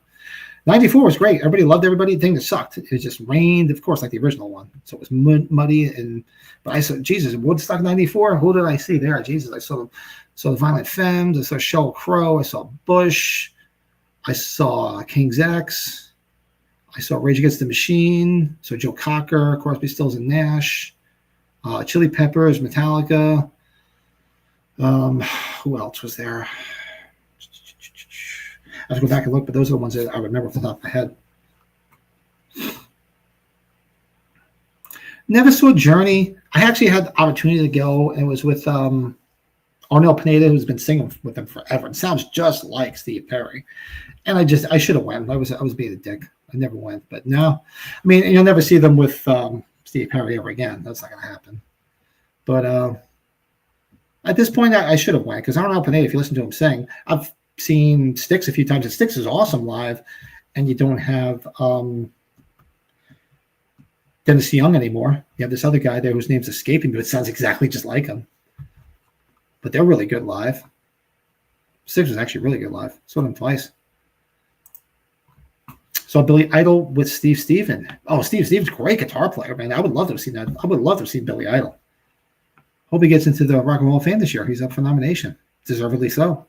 Speaker 1: 94 was great. Everybody loved everybody. The thing that sucked, it just rained, of course, like the original one. So it was muddy. But I saw, Jesus, Woodstock 94. Who did I see there? Jesus, I saw the Violent Femmes. I saw Sheryl Crow. I saw Bush. I saw King's X. I saw Rage Against the Machine. So Joe Cocker, Crosby, Stills, and Nash. Chili Peppers, Metallica. Who else was there? I have to go back and look, but those are the ones that I remember off the top of my head. Never saw Journey. I actually had the opportunity to go, and it was with Arnel Pineda, who's been singing with them forever. It sounds just like Steve Perry. And I should have went. I was being a dick. I never went. But no, you'll never see them with Steve Perry ever again. That's not going to happen. But at this point, I should have went because Arnel Pineda, if you listen to him sing, I've seen Styx a few times, and Styx is awesome live, and you don't have Dennis Young anymore. You have this other guy there whose name's escaping me, but it sounds exactly just like him. But they're really good live. Styx was actually really good live. Saw them twice. Saw Billy Idol with Steve Stephen. Oh, Steve Stephen's a great guitar player, man. I would love to have seen that. I would love to have seen Billy Idol. Hope he gets into the Rock and Roll Fame this year. He's up for nomination. Deservedly so.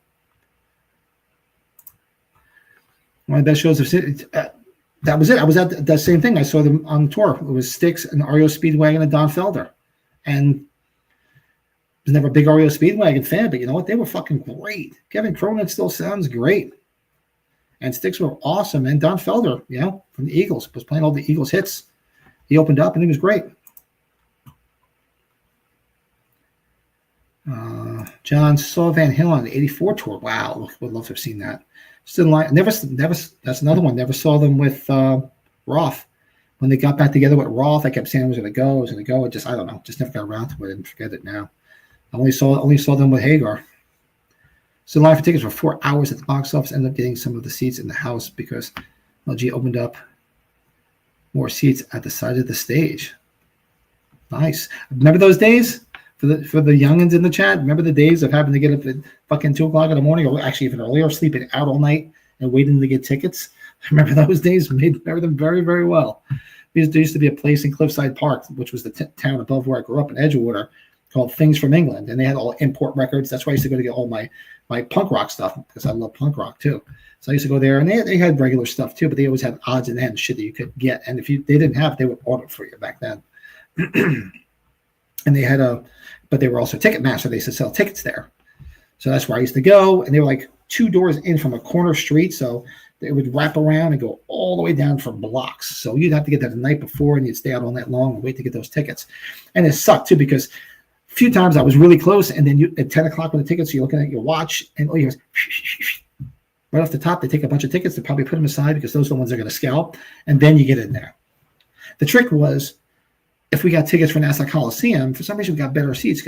Speaker 1: One of the best shows I've seen. That was it. I was at that same thing. I saw them on tour. It was Styx and REO Speedwagon and Don Felder. And I was never a big REO Speedwagon fan, but you know what? They were fucking great. Kevin Cronin still sounds great. And Styx were awesome. And Don Felder, from the Eagles, was playing all the Eagles hits. He opened up, and he was great. John saw Van Halen on the 84 tour. Wow, would love to have seen that. Still like never. That's another one. Never saw them with Roth. When they got back together with Roth, I kept saying I was going to go. I don't know. Just never got around to it and forget it now. I only saw them with Hagar. So live for tickets for 4 hours at the box office. Ended up getting some of the seats in the house because LG opened up more seats at the side of the stage. Nice. Remember those days? For the youngins in the chat, remember the days of having to get up at fucking 2 o'clock in the morning, or actually even earlier, sleeping out all night and waiting to get tickets? I remember those days. Remember them very, very well. There used to be a place in Cliffside Park, which was the town above where I grew up in Edgewater, called Things from England, and they had all import records. That's where I used to go to get all my punk rock stuff because I love punk rock too. So I used to go there, and they had regular stuff too, but they always had odds and ends shit that you could get. And if they didn't have it, they would order it for you back then. And they had but they were also Ticketmaster. They used to sell tickets there. So that's where I used to go. And they were like 2 doors in from a corner street. So they would wrap around and go all the way down for blocks. So you'd have to get there the night before, and you'd stay out all night long and wait to get those tickets. And it sucked too, because a few times I was really close, and then at 10 o'clock when the tickets, you're looking at your watch, and all you hear is Right off the top, they take a bunch of tickets. They probably put them aside because those are the ones they're going to scalp, and then you get in there. The trick was, if we got tickets for Nassau Coliseum, for some reason we got better seats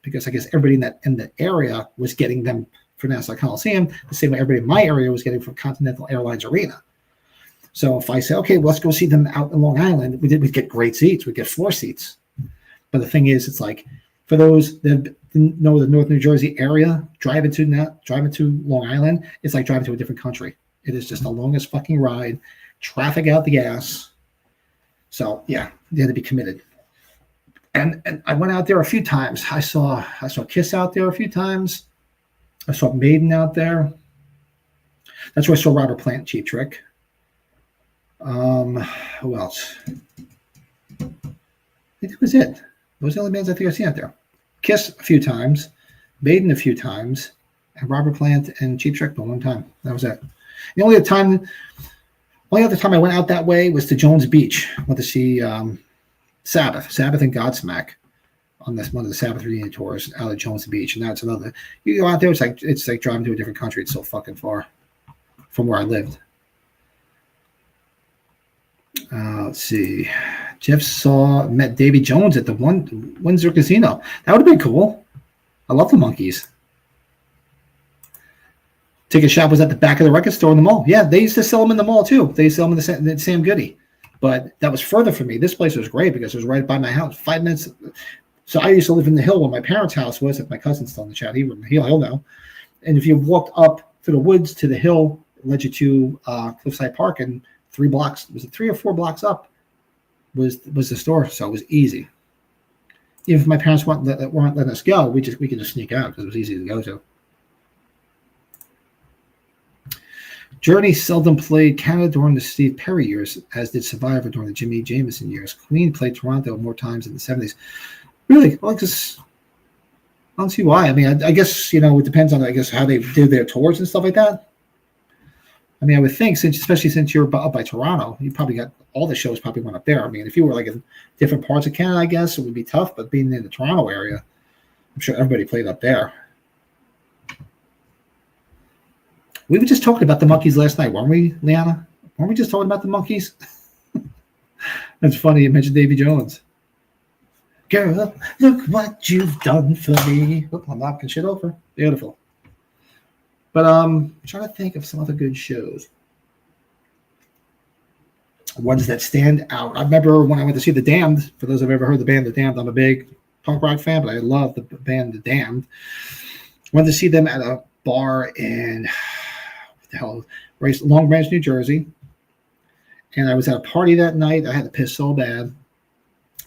Speaker 1: because I guess everybody in the area was getting them for Nassau Coliseum the same way everybody in my area was getting from Continental Airlines Arena. So if I say, okay, well, let's go see them out in Long Island, we'd get great seats. We'd get floor seats. But the thing is, it's like, for those that know the North New Jersey area, driving to Long Island, it's like driving to a different country. It is just the longest fucking ride, traffic out the ass. So yeah, you had to be committed. And I went out there a few times. I saw Kiss out there a few times. I saw Maiden out there. That's where I saw Robert Plant, Cheap Trick. Who else? I think that was it. Those are the only bands I think I've seen out there. Kiss a few times, Maiden a few times, and Robert Plant and Cheap Trick one time. That was it. The only other time I went out that way was to Jones Beach. Went to see Sabbath and Godsmack on this one of the Sabbath reunion tours out of Jones Beach, and that's another. You go out there, it's like driving to a different country. It's so fucking far from where I lived. Let's see. Jeff met Davy Jones at the Windsor Casino. That would have been cool. I love the Monkees. Ticket shop was at the back of the record store in the mall. Yeah, they used to sell them in the mall too. They used to sell them in the Sam Goody. But that was further for me. This place was great because it was right by my house, 5 minutes. So I used to live in the hill where my parents' house was. If my cousin's still in the chat, he'll know. And if you walked up to the woods to the hill, it led you to Cliffside Park, and 3 blocks, was it 3 or 4 blocks up, was the store. So it was easy. Even if my parents weren't letting us go, we could just sneak out because it was easy to go to. Journey seldom played Canada during the Steve Perry years, as did Survivor during the Jimmy Jameson years. Queen played Toronto more times in the 70s. Really? Well, I don't see why. I mean, I guess, it depends on, how they did their tours and stuff like that. I mean, I would think, especially since you're up by Toronto, you probably got all the shows probably went up there. I mean, if you were like in different parts of Canada, I guess it would be tough, but being in the Toronto area, I'm sure everybody played up there. We were just talking about the Monkees last night, weren't we, Liana? Weren't we just talking about the Monkees? That's funny. You mentioned Davy Jones. Girl, look what you've done for me. Oop, I'm knocking shit over. Beautiful. But I'm trying to think of some other good shows. Ones that stand out. I remember when I went to see The Damned. For those who've ever heard the band The Damned, I'm a big punk rock fan, but I love the band The Damned. Went to see them at a bar in Long Branch, New Jersey. And I was at a party that night. I had to piss so bad.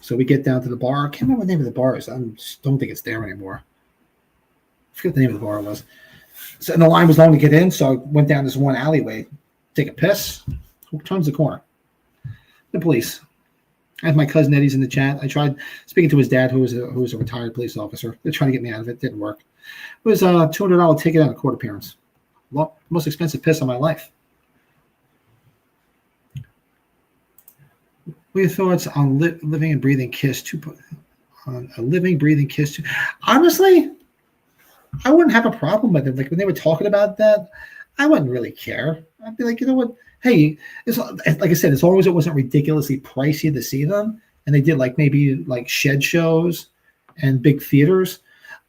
Speaker 1: So we get down to the bar. I can't remember what the name of the bar is. I don't think it's there anymore. I forget what the name of the bar was. So, and the line was long to get in, so I went down this one alleyway, take a piss. Who turns the corner? The police. I had my cousin Eddie's in the chat. I tried speaking to his dad, who was a retired police officer. They're trying to get me out of it. Didn't work. It was a $200 ticket and a court appearance. Most expensive piss of my life. What are your thoughts on living and breathing Kiss? On a living, breathing Kiss? Honestly, I wouldn't have a problem with it. Like when they were talking about that, I wouldn't really care. I'd be like, you know what? Hey, like I said, as long as it wasn't ridiculously pricey to see them, and they did maybe shed shows and big theaters,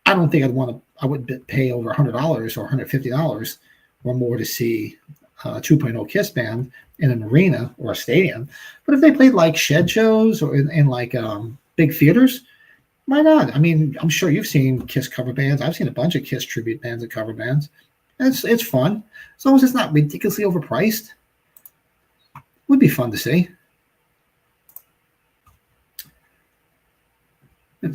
Speaker 1: I don't think I wouldn't pay over $100 or $150 or more to see a 2.0 Kiss band in an arena or a stadium. But if they played shed shows or in big theaters, why not? I mean, I'm sure you've seen Kiss cover bands. I've seen a bunch of Kiss tribute bands and cover bands. It's fun. As long as it's not ridiculously overpriced, it would be fun to see. Who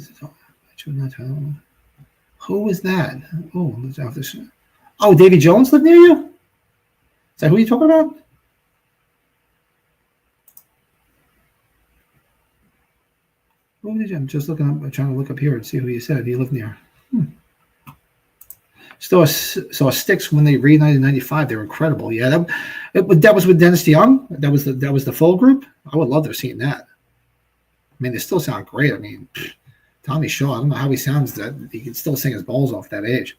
Speaker 1: was that? Oh, Davy Jones lived near you? Is that who you're talking about? I'm just looking up. I'm trying to look up here and see who you said he lived near. So Styx when they reunited in '95, they were incredible. Yeah, that was with Dennis DeYoung. That was the full group. I would love to have seen that. I mean, they still sound great. I mean, Tommy Shaw. I don't know how he sounds. That he can still sing his balls off that age.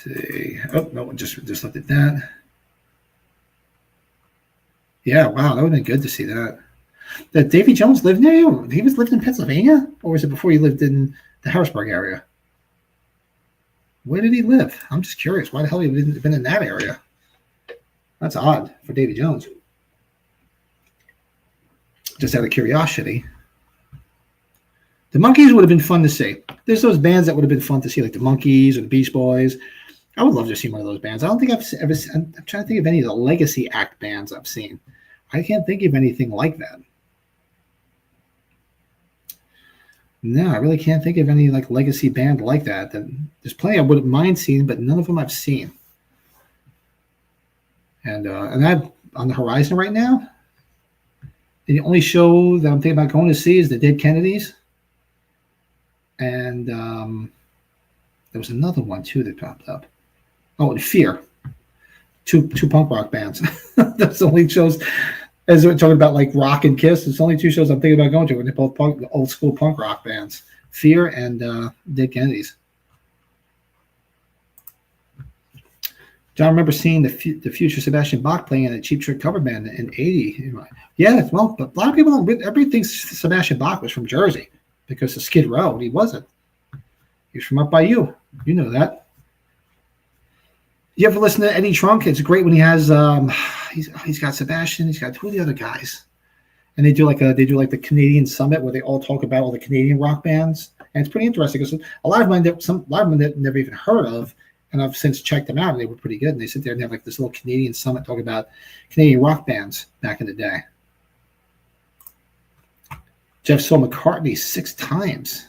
Speaker 1: see. Oh no, just looked at that. Yeah, wow, that would have been good to see that. That Davy Jones lived near you? He was lived in Pennsylvania? Or was it before he lived in the Harrisburg area? Where did he live? I'm just curious. Why the hell he didn't been in that area? That's odd for Davy Jones. Just out of curiosity. The Monkees would have been fun to see. There's those bands that would have been fun to see, like the Monkees or the Beach Boys. I would love to see one of those bands. I don't think I've ever. I'm trying to think of any of the legacy act bands I've seen. I can't think of anything like that. No, I really can't think of any like legacy band like that. There's plenty I wouldn't mind seeing, but none of them I've seen. And I'm on the horizon right now. The only show that I'm thinking about going to see is the Dead Kennedys. And there was another one too that popped up. Oh, and Fear. Two punk rock bands. That's the only shows. As we're talking about like rock and Kiss, it's only two shows I'm thinking about going to, and they're both old school punk rock bands. Fear and Dead Kennedys. John, I remember seeing the future Sebastian Bach playing in a Cheap Trick cover band in '80. Yeah, well, but a lot of people don't. Everybody thinks Sebastian Bach was from Jersey because of Skid Row, and he wasn't. He's from up by you. You know that. You ever listen to Eddie Trunk? It's great when he has. He's got Sebastian. He's got two of the other guys, and they do like the Canadian Summit where they all talk about all the Canadian rock bands, and it's pretty interesting because a lot of them I've never even heard of. And I've since checked them out, and they were pretty good. And they sit there and have like this little Canadian summit talking about Canadian rock bands back in the day. Jeff saw McCartney 6 times.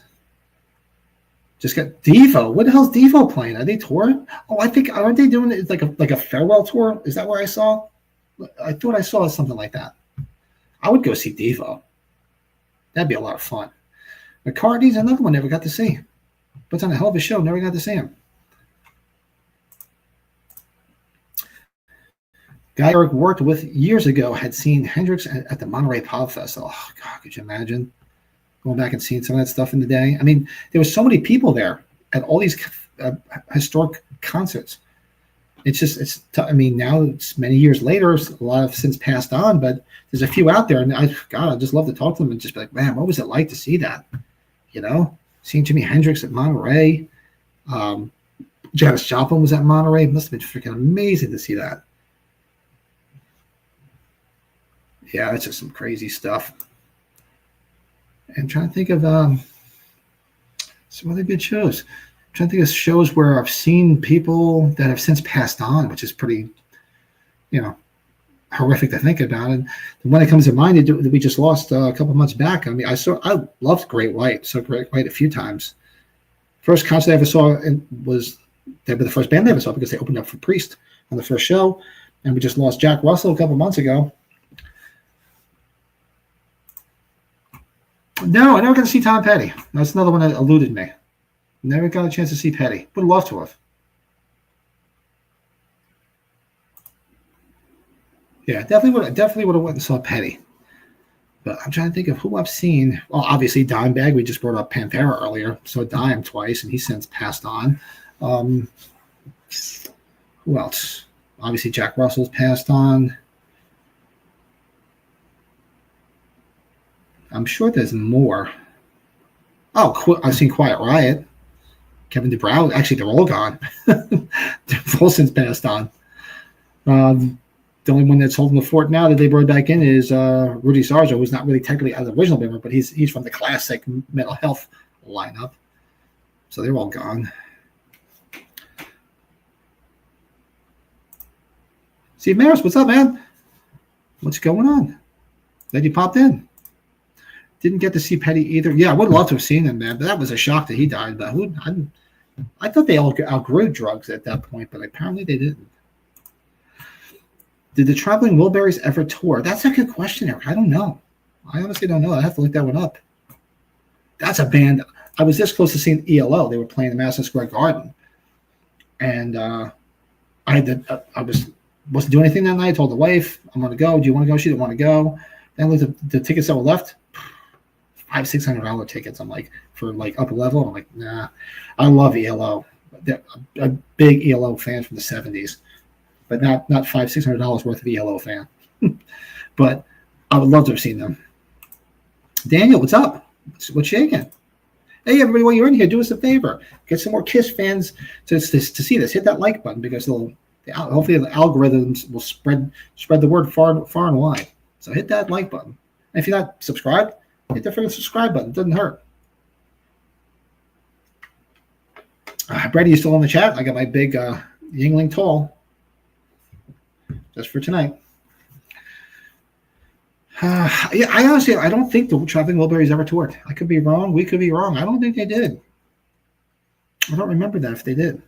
Speaker 1: Just got Devo. What the hell's Devo playing? Are they touring? Oh, I think aren't they doing it like a farewell tour? Is that where I saw? I thought I saw something like that. I would go see Devo. That'd be a lot of fun. McCartney's another one never got to see. Puts on a hell of a show. Never got to see him. Guy Eric worked with years ago had seen Hendrix at the Monterey Pop Festival. Oh, God, could you imagine going back and seeing some of that stuff in the day? I mean, there were so many people there at all these historic concerts. I mean, now it's many years later, a lot have since passed on, but there's a few out there, and I just love to talk to them and just be like, man, what was it like to see that? You know, seeing Jimi Hendrix at Monterey. Janis Joplin was at Monterey. It must have been freaking amazing to see that. Yeah, it's just some crazy stuff. And I'm trying to think of some other good shows. I'm trying to think of shows where I've seen people that have since passed on, which is pretty, horrific to think about. And the one that comes to mind that we just lost a couple months back. I mean, I loved Great White. Saw Great White a few times. First concert I ever saw they were the first band I ever saw because they opened up for Priest on the first show. And we just lost Jack Russell a couple months ago. No, I never got to see Tom Petty. That's another one that eluded me. Never got a chance to see Petty. Would love to have. Yeah, definitely would have went and saw Petty. But I'm trying to think of who I've seen. Well, obviously Dimebag. We just brought up Pantera earlier. Saw Dime twice, and he's since passed on. Who else? Obviously Jack Russell's passed on. I'm sure there's more. Oh, I've seen Quiet Riot. Kevin DuBrow. Actually, they're all gone. They've all since passed on. The only one that's holding the fort now that they brought back in is Rudy Sarzo, who's not really technically an original member, but he's from the classic Mental Health lineup. So they're all gone. Steve Maris, what's up, man? What's going on? Glad you popped in. Didn't get to see Petty either. Yeah, I would love to have seen him, man. But that was a shock that he died. But I thought they all outgrew drugs at that point, but apparently they didn't. Did the Traveling Wilburys ever tour? That's a good question, Eric. I don't know. I honestly don't know. I have to look that one up. That's a band. I was this close to seeing ELO. They were playing the Madison Square Garden, and I wasn't doing anything that night. I told the wife, "I'm going to go. Do you want to go?" She didn't want to go. Then I looked at the tickets that were left. $500-$600 tickets. I'm like, for like upper level. I'm like, nah. I love ELO. They're a big ELO fan from the 70s, but not $500-600 worth of ELO fan. But I would love to have seen them. Daniel, what's up? What's shaking? Hey, everybody, while you're in here, do us a favor. Get some more KISS fans to see this. Hit that like button because hopefully the algorithms will spread the word far and wide. So hit that like button. And if you're not subscribed, hit the freaking subscribe button. It doesn't hurt. Brady, you still in the chat? I got my big Yingling tall just for tonight. Yeah, I honestly, I don't think the Traveling Wilburys ever toured. I could be wrong. We could be wrong. I don't think they did. I don't remember that if they did.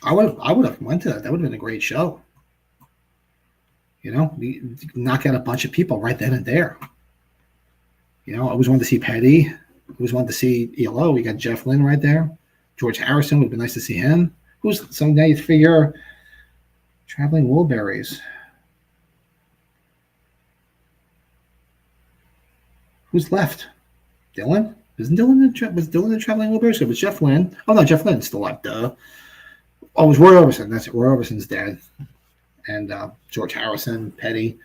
Speaker 1: I would have went to that. That would have been a great show. You know, we knock out a bunch of people right then and there. You know, I always wanted to see Petty. I always wanted to see ELO. We got Jeff Lynne right there. George Harrison would be nice to see him. So now you figure Traveling Wilburys. Who's left? Dylan? Was Dylan the Traveling Wilburys? It was Jeff Lynne. Oh no, Jeff Lynne's still alive. Duh. Oh, it was Roy Orbison. That's it. Roy Orbison's dead. And George Harrison, Petty.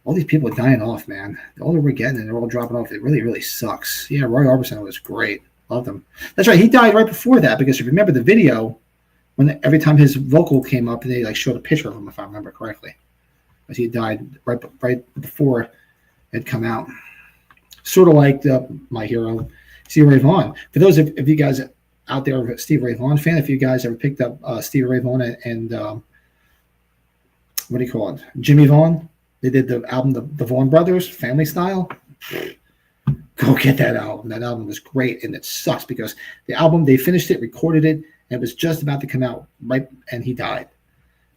Speaker 1: All these people are dying off, man. The older we're getting, and they're all dropping off. It really, really sucks. Yeah, Roy Orbison was great. Loved him. That's right. He died right before that because if you remember the video, when every time his vocal came up, they like showed a picture of him, if I remember correctly, because he died right before it had come out. Sort of like my hero, Stevie Ray Vaughan. For those of you guys out there, Stevie Ray Vaughan fan, if you guys ever picked up Stevie Ray Vaughan and what do you call it, Jimmy Vaughan, they did the album, the Vaughan Brothers, Family Style. Go get that album. That album was great, and it sucks because the album, they finished it, recorded it, and it was just about to come out, right, and he died.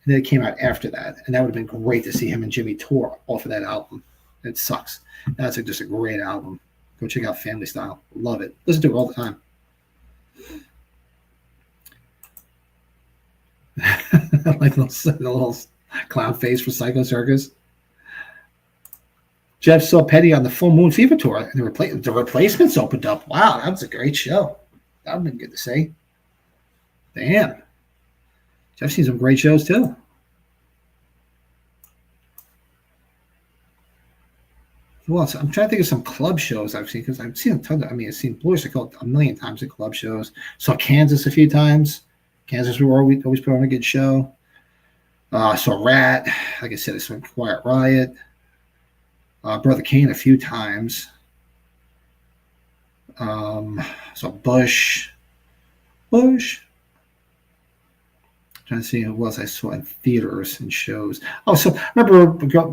Speaker 1: And then it came out after that, and that would have been great to see him and Jimmy tour off of that album. It sucks. That's just a great album. Go check out Family Style. Love it. Listen to it all the time. Like the little clown face for Psycho Circus. Jeff saw Petty on the Full Moon Fever tour, and the Replacements opened up. Wow, that was a great show. That would have been good to see. Damn. Jeff's seen some great shows too. Well, I'm trying to think of some club shows I've seen because I've seen a ton of. I've seen Blue Oyster a million times at club shows. Saw Kansas a few times. Kansas, we always put on a good show. Saw Rat. Like I said, I saw Quiet Riot. Brother Kane a few times. Saw Bush. Trying to see who else I saw in theaters and shows. Oh, so I remember the girl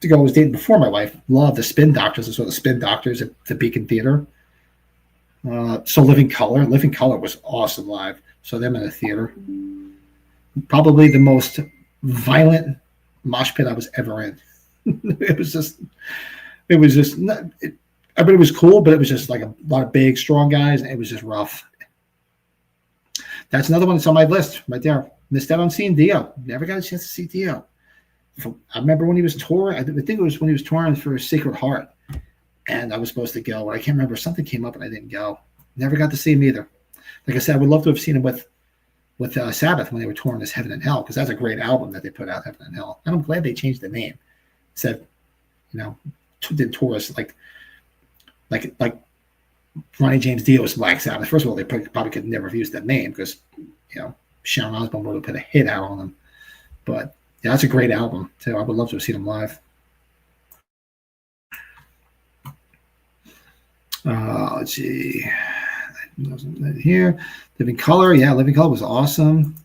Speaker 1: I was dating before my wife loved the Spin Doctors. I saw the Spin Doctors at the Beacon Theater. So Living Color. Living Color was awesome live. Saw them in a theater. Probably the most violent mosh pit I was ever in. It was just everybody was cool, but it was just like a lot of big, strong guys, and it was just rough. That's another one that's on my list right there. Missed out on seeing Dio. Never got a chance to see Dio. I remember when he was touring. I think it was when he was touring for Sacred Heart, and I was supposed to go, but I can't remember. Something came up and I didn't go. Never got to see him either. Like I said, I would love to have seen him with Sabbath when they were touring this Heaven and Hell, because that's a great album that they put out, Heaven and Hell. And I'm glad they changed the name. Said, did tours like Ronnie James Dio's Black Sabbath. First of all, they probably could never have used that name because Sharon Osbourne would have put a hit out on them. But yeah, that's a great album too. I would love to have seen them live. Let's see. Here, Living Color. Yeah, Living Color was awesome.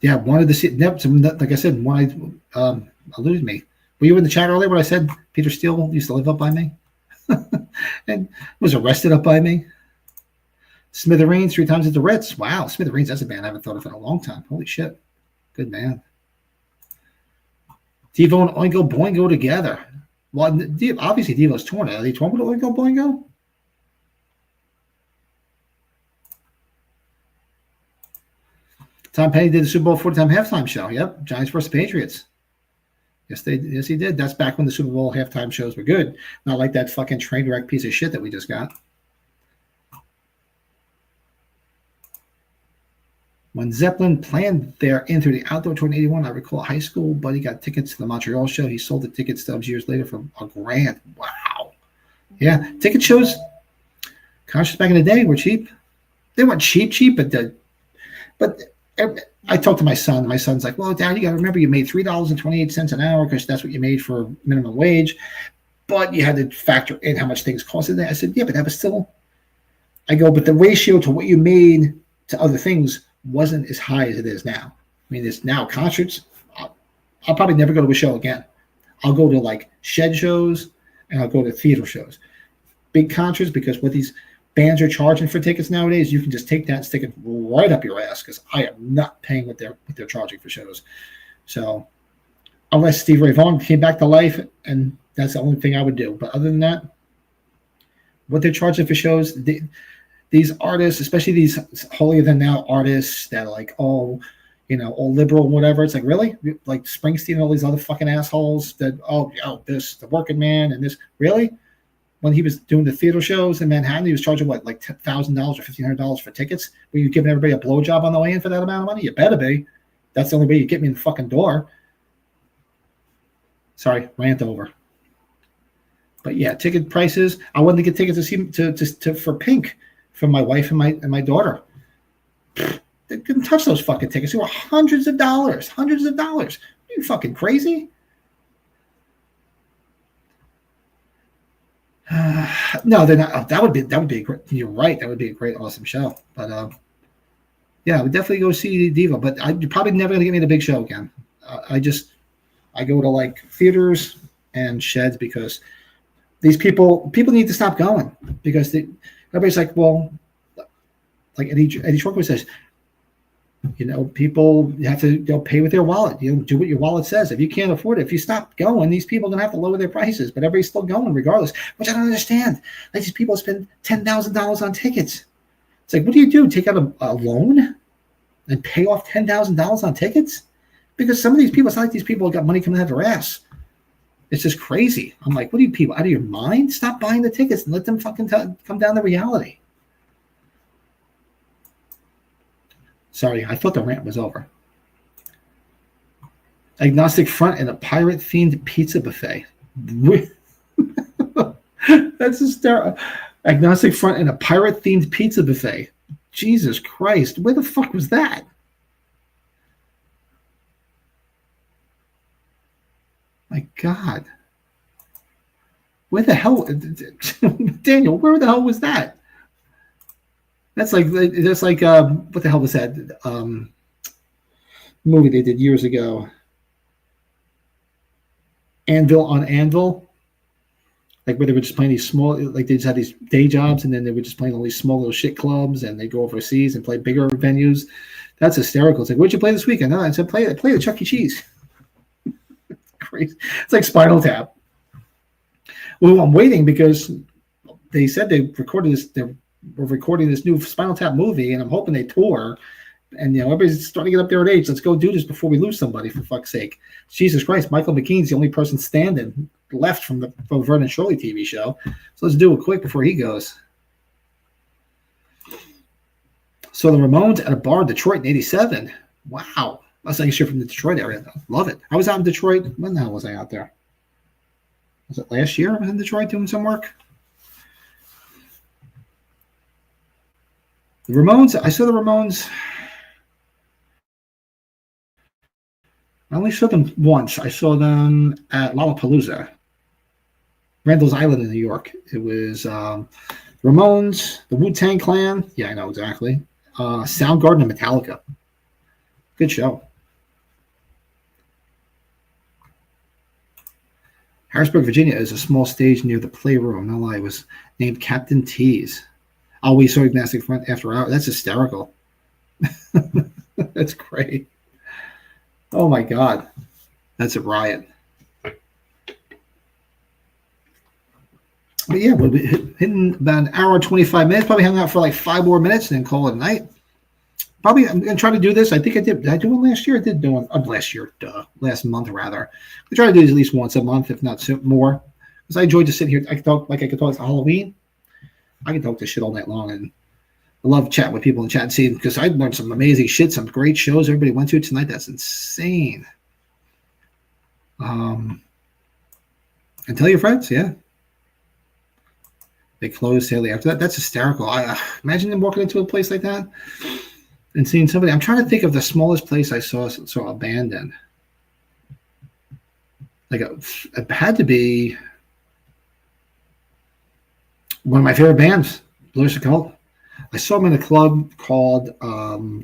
Speaker 1: Yeah, wanted to see. Like I said, one eluded me. Were you in the chat earlier when I said Peter Steele used to live up by me and was arrested up by me? Smithereens 3 times at the Ritz. Wow, Smithereens. That's a band I haven't thought of in a long time. Holy shit, good man. Devo and Oingo Boingo together. Well, obviously Devo's torn. Are they torn with Oingo Boingo? Tom Petty did the Super Bowl 40-time halftime show. Yep, Giants versus Patriots. Yes, he did. That's back when the Super Bowl halftime shows were good. Not like that fucking train wreck piece of shit that we just got. When Zeppelin planned their enter the outdoor tour in 81, I recall a high school buddy got tickets to the Montreal show. He sold the ticket stubs years later for $1,000. Wow. Yeah, ticket shows, concerts back in the day were cheap. They weren't cheap, but I talked to my son. My son's like, well, Dad, you got to remember you made $3.28 an hour because that's what you made for minimum wage. But you had to factor in how much things costed. I said, yeah, but that was still, I go, but the ratio to what you made to other things wasn't as high as it is now. I mean, there's now concerts. I'll probably never go to a show again. I'll go to like shed shows and I'll go to theater shows. Big concerts, because what these bands are charging for tickets nowadays, you can just take that and stick it right up your ass, because I am not paying what they're charging for shows. So unless Steve Ray Vaughan came back to life, and that's the only thing I would do. But other than that, what they're charging for shows, these artists, especially these holier than thou artists that are like all liberal and whatever. It's like, really? Like Springsteen and all these other fucking assholes that, this, the working man and this, really? When he was doing the theater shows in Manhattan, he was charging what, like $1,000 or $1,500 for tickets? Were you giving everybody a blowjob on the way in for that amount of money? You better be. That's the only way you get me in the fucking door. Sorry, rant over. But yeah, ticket prices. I wanted to get tickets to see for Pink for my wife and my daughter. They couldn't touch those fucking tickets. They were hundreds of dollars. Are you fucking crazy? No, they're not. That would be a great. You're right. That would be a great, awesome show. But yeah, I would definitely go see Diva. But you're probably never gonna get me to big show again. I go to like theaters and sheds, because these people need to stop going, because everybody's like, well, like Eddie Schwartzman says, people have to pay with their wallet. Do what your wallet says. If you can't afford it, if you stop going, these people are gonna have to lower their prices. But everybody's still going regardless, which I don't understand. Like, these people spend $10,000 on tickets. It's like, what do? Take out a loan and pay off $10,000 on tickets? Because some of these people, it's not like these people got money coming out of their ass. It's just crazy. I'm like, what are you people out of your mind? Stop buying the tickets and let them fucking come down to reality. Sorry, I thought the rant was over. Agnostic front and a pirate-themed pizza buffet. That's hysterical. Agnostic front and a pirate-themed pizza buffet. Jesus Christ, where the fuck was that? My God. Where the hell, Daniel, where the hell was that? That's like what the hell was that movie they did years ago? Anvil on Anvil, like where they were just playing these small, like they just had these day jobs, and then they were just playing all these small little shit clubs, and they go overseas and play bigger venues. That's hysterical. It's like, what'd you play this weekend? No, I said play the Chuck E. Cheese. Crazy. It's like Spinal Tap. Well, I'm waiting because they said they recorded this. We're recording this new Spinal Tap movie, and I'm hoping they tour. And everybody's starting to get up there in age. Let's go do this before we lose somebody, for fuck's sake. Jesus Christ, Michael McKean's the only person standing left from the Vern and Shirley TV show. So let's do it quick before he goes. So the Ramones at a bar in Detroit in '87. Wow. That's like a shit from the Detroit area. Love it. I was out in Detroit. When the hell was I out there? Was it last year? I was in Detroit doing some work. The Ramones, I saw the Ramones. I only saw them once. I saw them at Lollapalooza, Randall's Island in New York. It was Ramones, the Wu-Tang Clan. Yeah, I know exactly. Soundgarden and Metallica. Good show. Harrisburg, Virginia is a small stage near the Playroom. No lie, it was named Captain T's. Oh, we saw Agnostic Front after hours. That's hysterical. That's great. Oh my God. That's a riot. But yeah, we'll be hitting about an hour and 25 minutes. Probably hang out for like 5 more minutes and then call it a night. Probably I'm going to try to do this. I think I did. Did I do one last year? I did do one last month rather. I try to do this at least once a month, if not more. Because I enjoy just sitting here. I could talk like Halloween. I can talk this shit all night long, and I love chatting with people in the chat and seeing, because I learned some amazing shit, some great shows everybody went to tonight. That's insane. And tell your friends, yeah. They closed daily after that. That's hysterical. I imagine them walking into a place like that and seeing somebody. I'm trying to think of the smallest place I saw abandoned. Like it had to be one of my favorite bands, Blue Oyster Cult. I saw them in a club called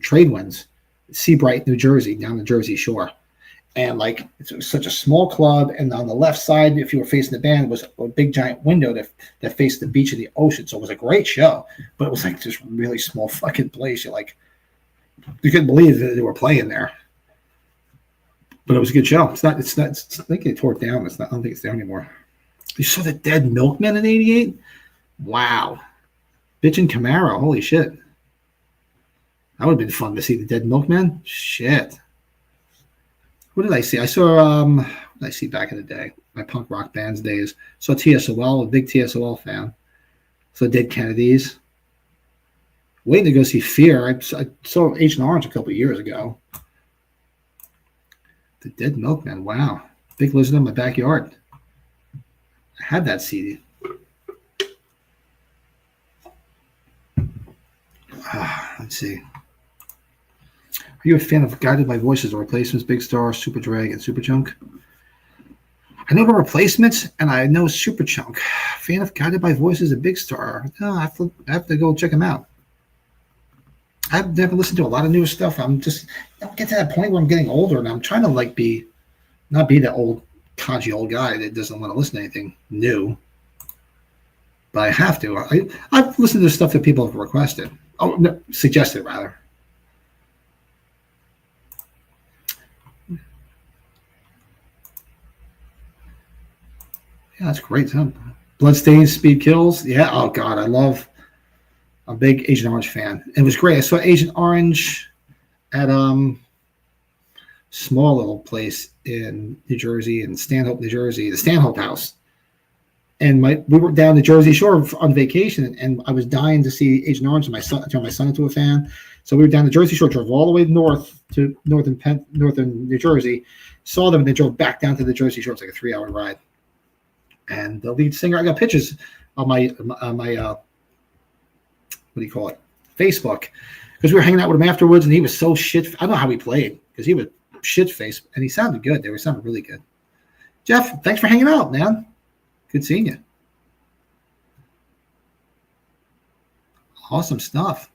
Speaker 1: Trade Winds, Seabright, New Jersey, down the Jersey Shore. And like it was such a small club, and on the left side, if you were facing the band, was a big giant window that faced the beach of the ocean. So it was a great show, but it was like this really small fucking place. You couldn't believe that they were playing there. But it was a good show. It's not. I think they tore it down. I don't think it's there anymore. You saw the Dead Milkmen in '88. Wow, Bitch and Camaro. Holy shit. That would have been fun to see the Dead Milkmen. Shit. What did I see? I saw, what did I see back in the day? My punk rock band's days. Saw TSOL, a big TSOL fan. Saw Dead Kennedys. Waiting to go see Fear. I saw Agent Orange a couple of years ago. The Dead Milkmen. Wow. Big lizard in my backyard. I had that CD. Let's see. Are you a fan of Guided by Voices or Replacements, Big Star, Super Drag, and Superchunk? I know the Replacements, and I know Superchunk. Fan of Guided by Voices and Big Star. No, I have to go check them out. I've never listened to a lot of newer stuff. I'm just get to that point where I'm getting older, and I'm trying to not be that old, congy old guy that doesn't want to listen to anything new. But I have to. I've listened to stuff that people have requested. Oh, no, suggested rather. Yeah, that's great. Huh? Bloodstains, Speed Kills. Yeah. Oh God, I'm a big Agent Orange fan. It was great. I saw Agent Orange at small little place in New Jersey, in Stanhope, New Jersey, the Stanhope House. And we were down the Jersey Shore on vacation, and I was dying to see Agent Orange. And my son into a fan. So we were down the Jersey Shore, drove all the way north to northern New Jersey, saw them, and then drove back down to the Jersey Shore. It's like a 3-hour ride. And the lead singer, I got pictures on my what do you call it, Facebook, because we were hanging out with him afterwards, and he was so shit. I don't know how he played, because he was shit faced, and he sounded good. They were sounding really good. Jeff, thanks for hanging out, man. Good seeing you. Awesome stuff.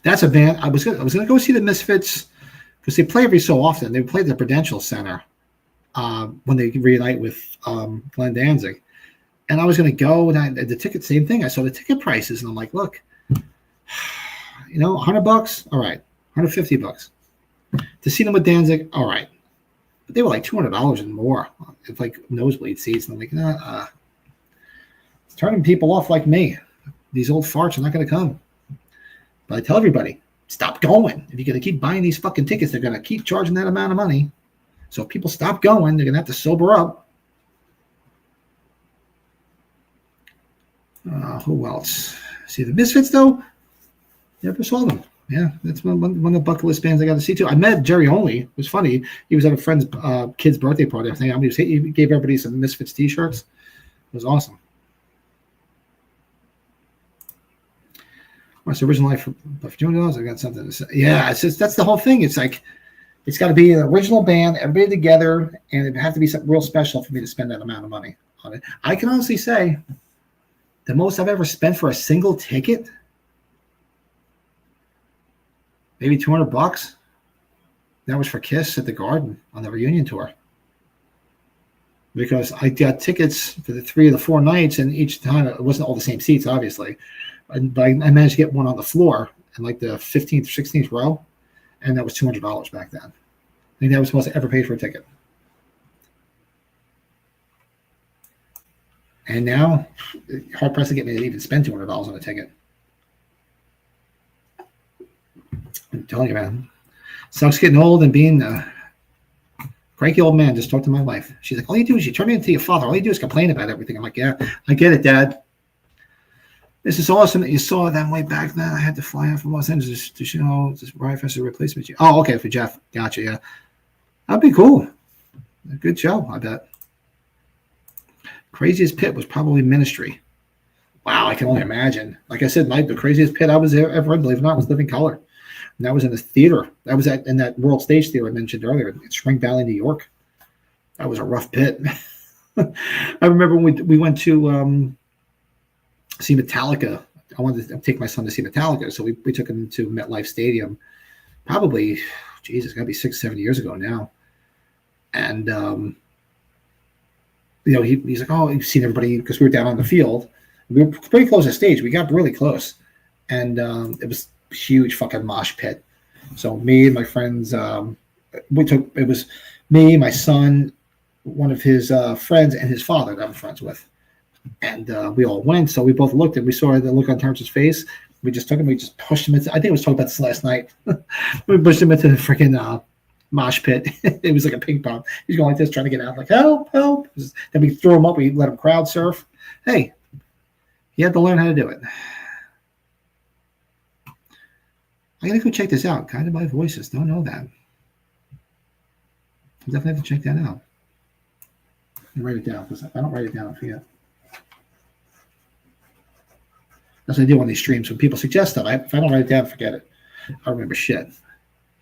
Speaker 1: That's a band. I was gonna go see the Misfits, because they play every so often. They play at the Prudential Center when they reunite with Glenn Danzig. And I was going to go, and the ticket, same thing. I saw the ticket prices, and I'm like, look, $100, all right, $150 to see them with Danzig, all right. But they were like $200 and more. It's like nosebleed seats, and I'm like, it's turning people off like me. These old farts are not going to come. But I tell everybody, stop going. If you're going to keep buying these fucking tickets, they're going to keep charging that amount of money. So if people stop going, they're going to have to sober up. Who else? See, the Misfits, though, never saw them. Yeah, that's one of the bucket list bands I got to see, too. I met Jerry Only. It was funny. He was at a friend's kid's birthday party. I think he gave everybody some Misfits T-shirts. It was awesome. What's the original life for $200? I got something to say. Yeah, it's just, that's the whole thing. It's like, it's got to be an original band, everybody together, and it have to be something real special for me to spend that amount of money on it. I can honestly say the most I've ever spent for a single ticket, maybe $200. That was for Kiss at the Garden on the reunion tour. Because I got tickets for the 3 of the 4 nights, and each time it wasn't all the same seats, obviously. But I managed to get one on the floor in like the 15th or 16th row, and that was $200 back then. I think that was the most I ever paid for a ticket. And now, hard pressed to get me to even spend $200 on a ticket. I'm telling you, man. Sucks getting old and being Cranky old man just talked to my wife. She's like, all you do is you turn into your father. All you do is complain about everything. I'm like, yeah, I get it, Dad. This is awesome that you saw them way back then. I had to fly out from Los Angeles to show this Riot Fest replacement. Oh, okay, for Jeff. Gotcha, yeah. That'd be cool. A good show, I bet. Craziest pit was probably Ministry. Wow, I can only imagine. Like I said, the craziest pit I was ever in, believe it or not, was Living Color. And that was in the theater. That was in that World Stage Theater I mentioned earlier in Spring Valley, New York. That was a rough pit. I remember when we went to see Metallica. I wanted to take my son to see Metallica, so we took him to MetLife Stadium. Probably, Jesus, it's got to be 6-7 years ago now. And he's like, oh, you've seen everybody, because we were down on the field. We were pretty close to the stage. We got really close, and it was a huge fucking mosh pit. So me and my friends, it was me, my son, one of his friends, and his father that I'm friends with. And we all went. So we both looked, and we saw the look on Terrence's face. We just took him. We just pushed him into. I think I was talking about this last night. We pushed him into the freaking mosh pit. It was like a ping pong. He's going like this, trying to get out. Like, help, help. Then we threw him up. We let him crowd surf. Hey, he had to learn how to do it. I gotta go check this out. Guided by Voices. Don't know that. I definitely have to check that out. And write it down, because if I don't write it down, I forget. That's what I do on these streams. When people suggest stuff, if I don't write it down, forget it. I don't remember shit.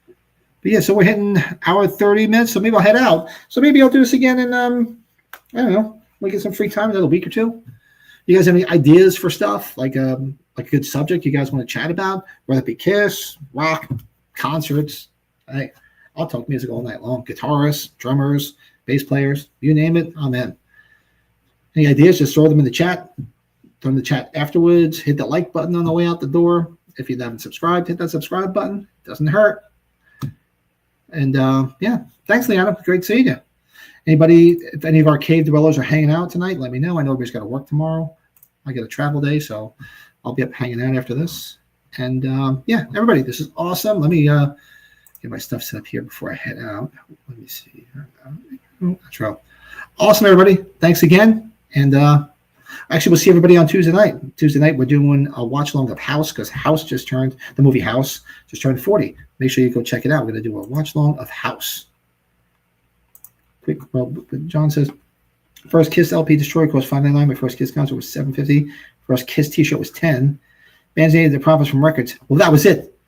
Speaker 1: But yeah, so we're hitting hour 30 minutes, so maybe I'll head out. So maybe I'll do this again in, I don't know, we get some free time, another week or two. You guys have any ideas for stuff, like a good subject you guys want to chat about, whether it be Kiss, rock, concerts? Hey, I'll talk music all night long. Guitarists, drummers, bass players, you name it, I'm in. Any ideas, just throw them in the chat. Throw them in the chat afterwards. Hit the like button on the way out the door. If you haven't subscribed, hit that subscribe button. Doesn't hurt. And yeah, thanks, Liana. Great seeing you. Anybody, if any of our cave dwellers are hanging out tonight, let me know. I know everybody's got to work tomorrow. I got a travel day, so I'll be up hanging out after this. And yeah, everybody, this is awesome. Let me get my stuff set up here before I head out. Let me see. That's right. Awesome, everybody. Thanks again. And actually, we'll see everybody on Tuesday night. Tuesday night, we're doing a watch along of House, because the movie House just turned 40. Make sure you go check it out. We're going to do a watch along of House. Quick, well, John says, first Kiss LP Destroy cost $5.99. My first Kiss concert was $7.50. First Kiss T-shirt was $10. Bands needed the profits from records. Well, that was it.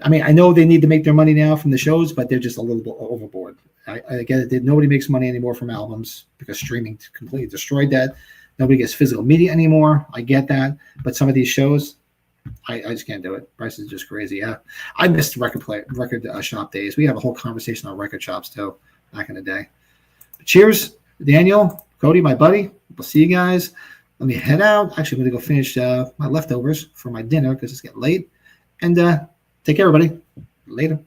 Speaker 1: I mean, I know they need to make their money now from the shows, but they're just a little bit overboard. I get it. Nobody makes money anymore from albums because streaming completely destroyed that. Nobody gets physical media anymore. I get that. But some of these shows, I just can't do it. Price is just crazy. Yeah, I missed record shop days. We have a whole conversation on record shops too back in the day. But cheers, Daniel, Cody, my buddy. We'll see you guys. Let me head out. Actually, I'm going to go finish my leftovers for my dinner because it's getting late. And take care, everybody. Later.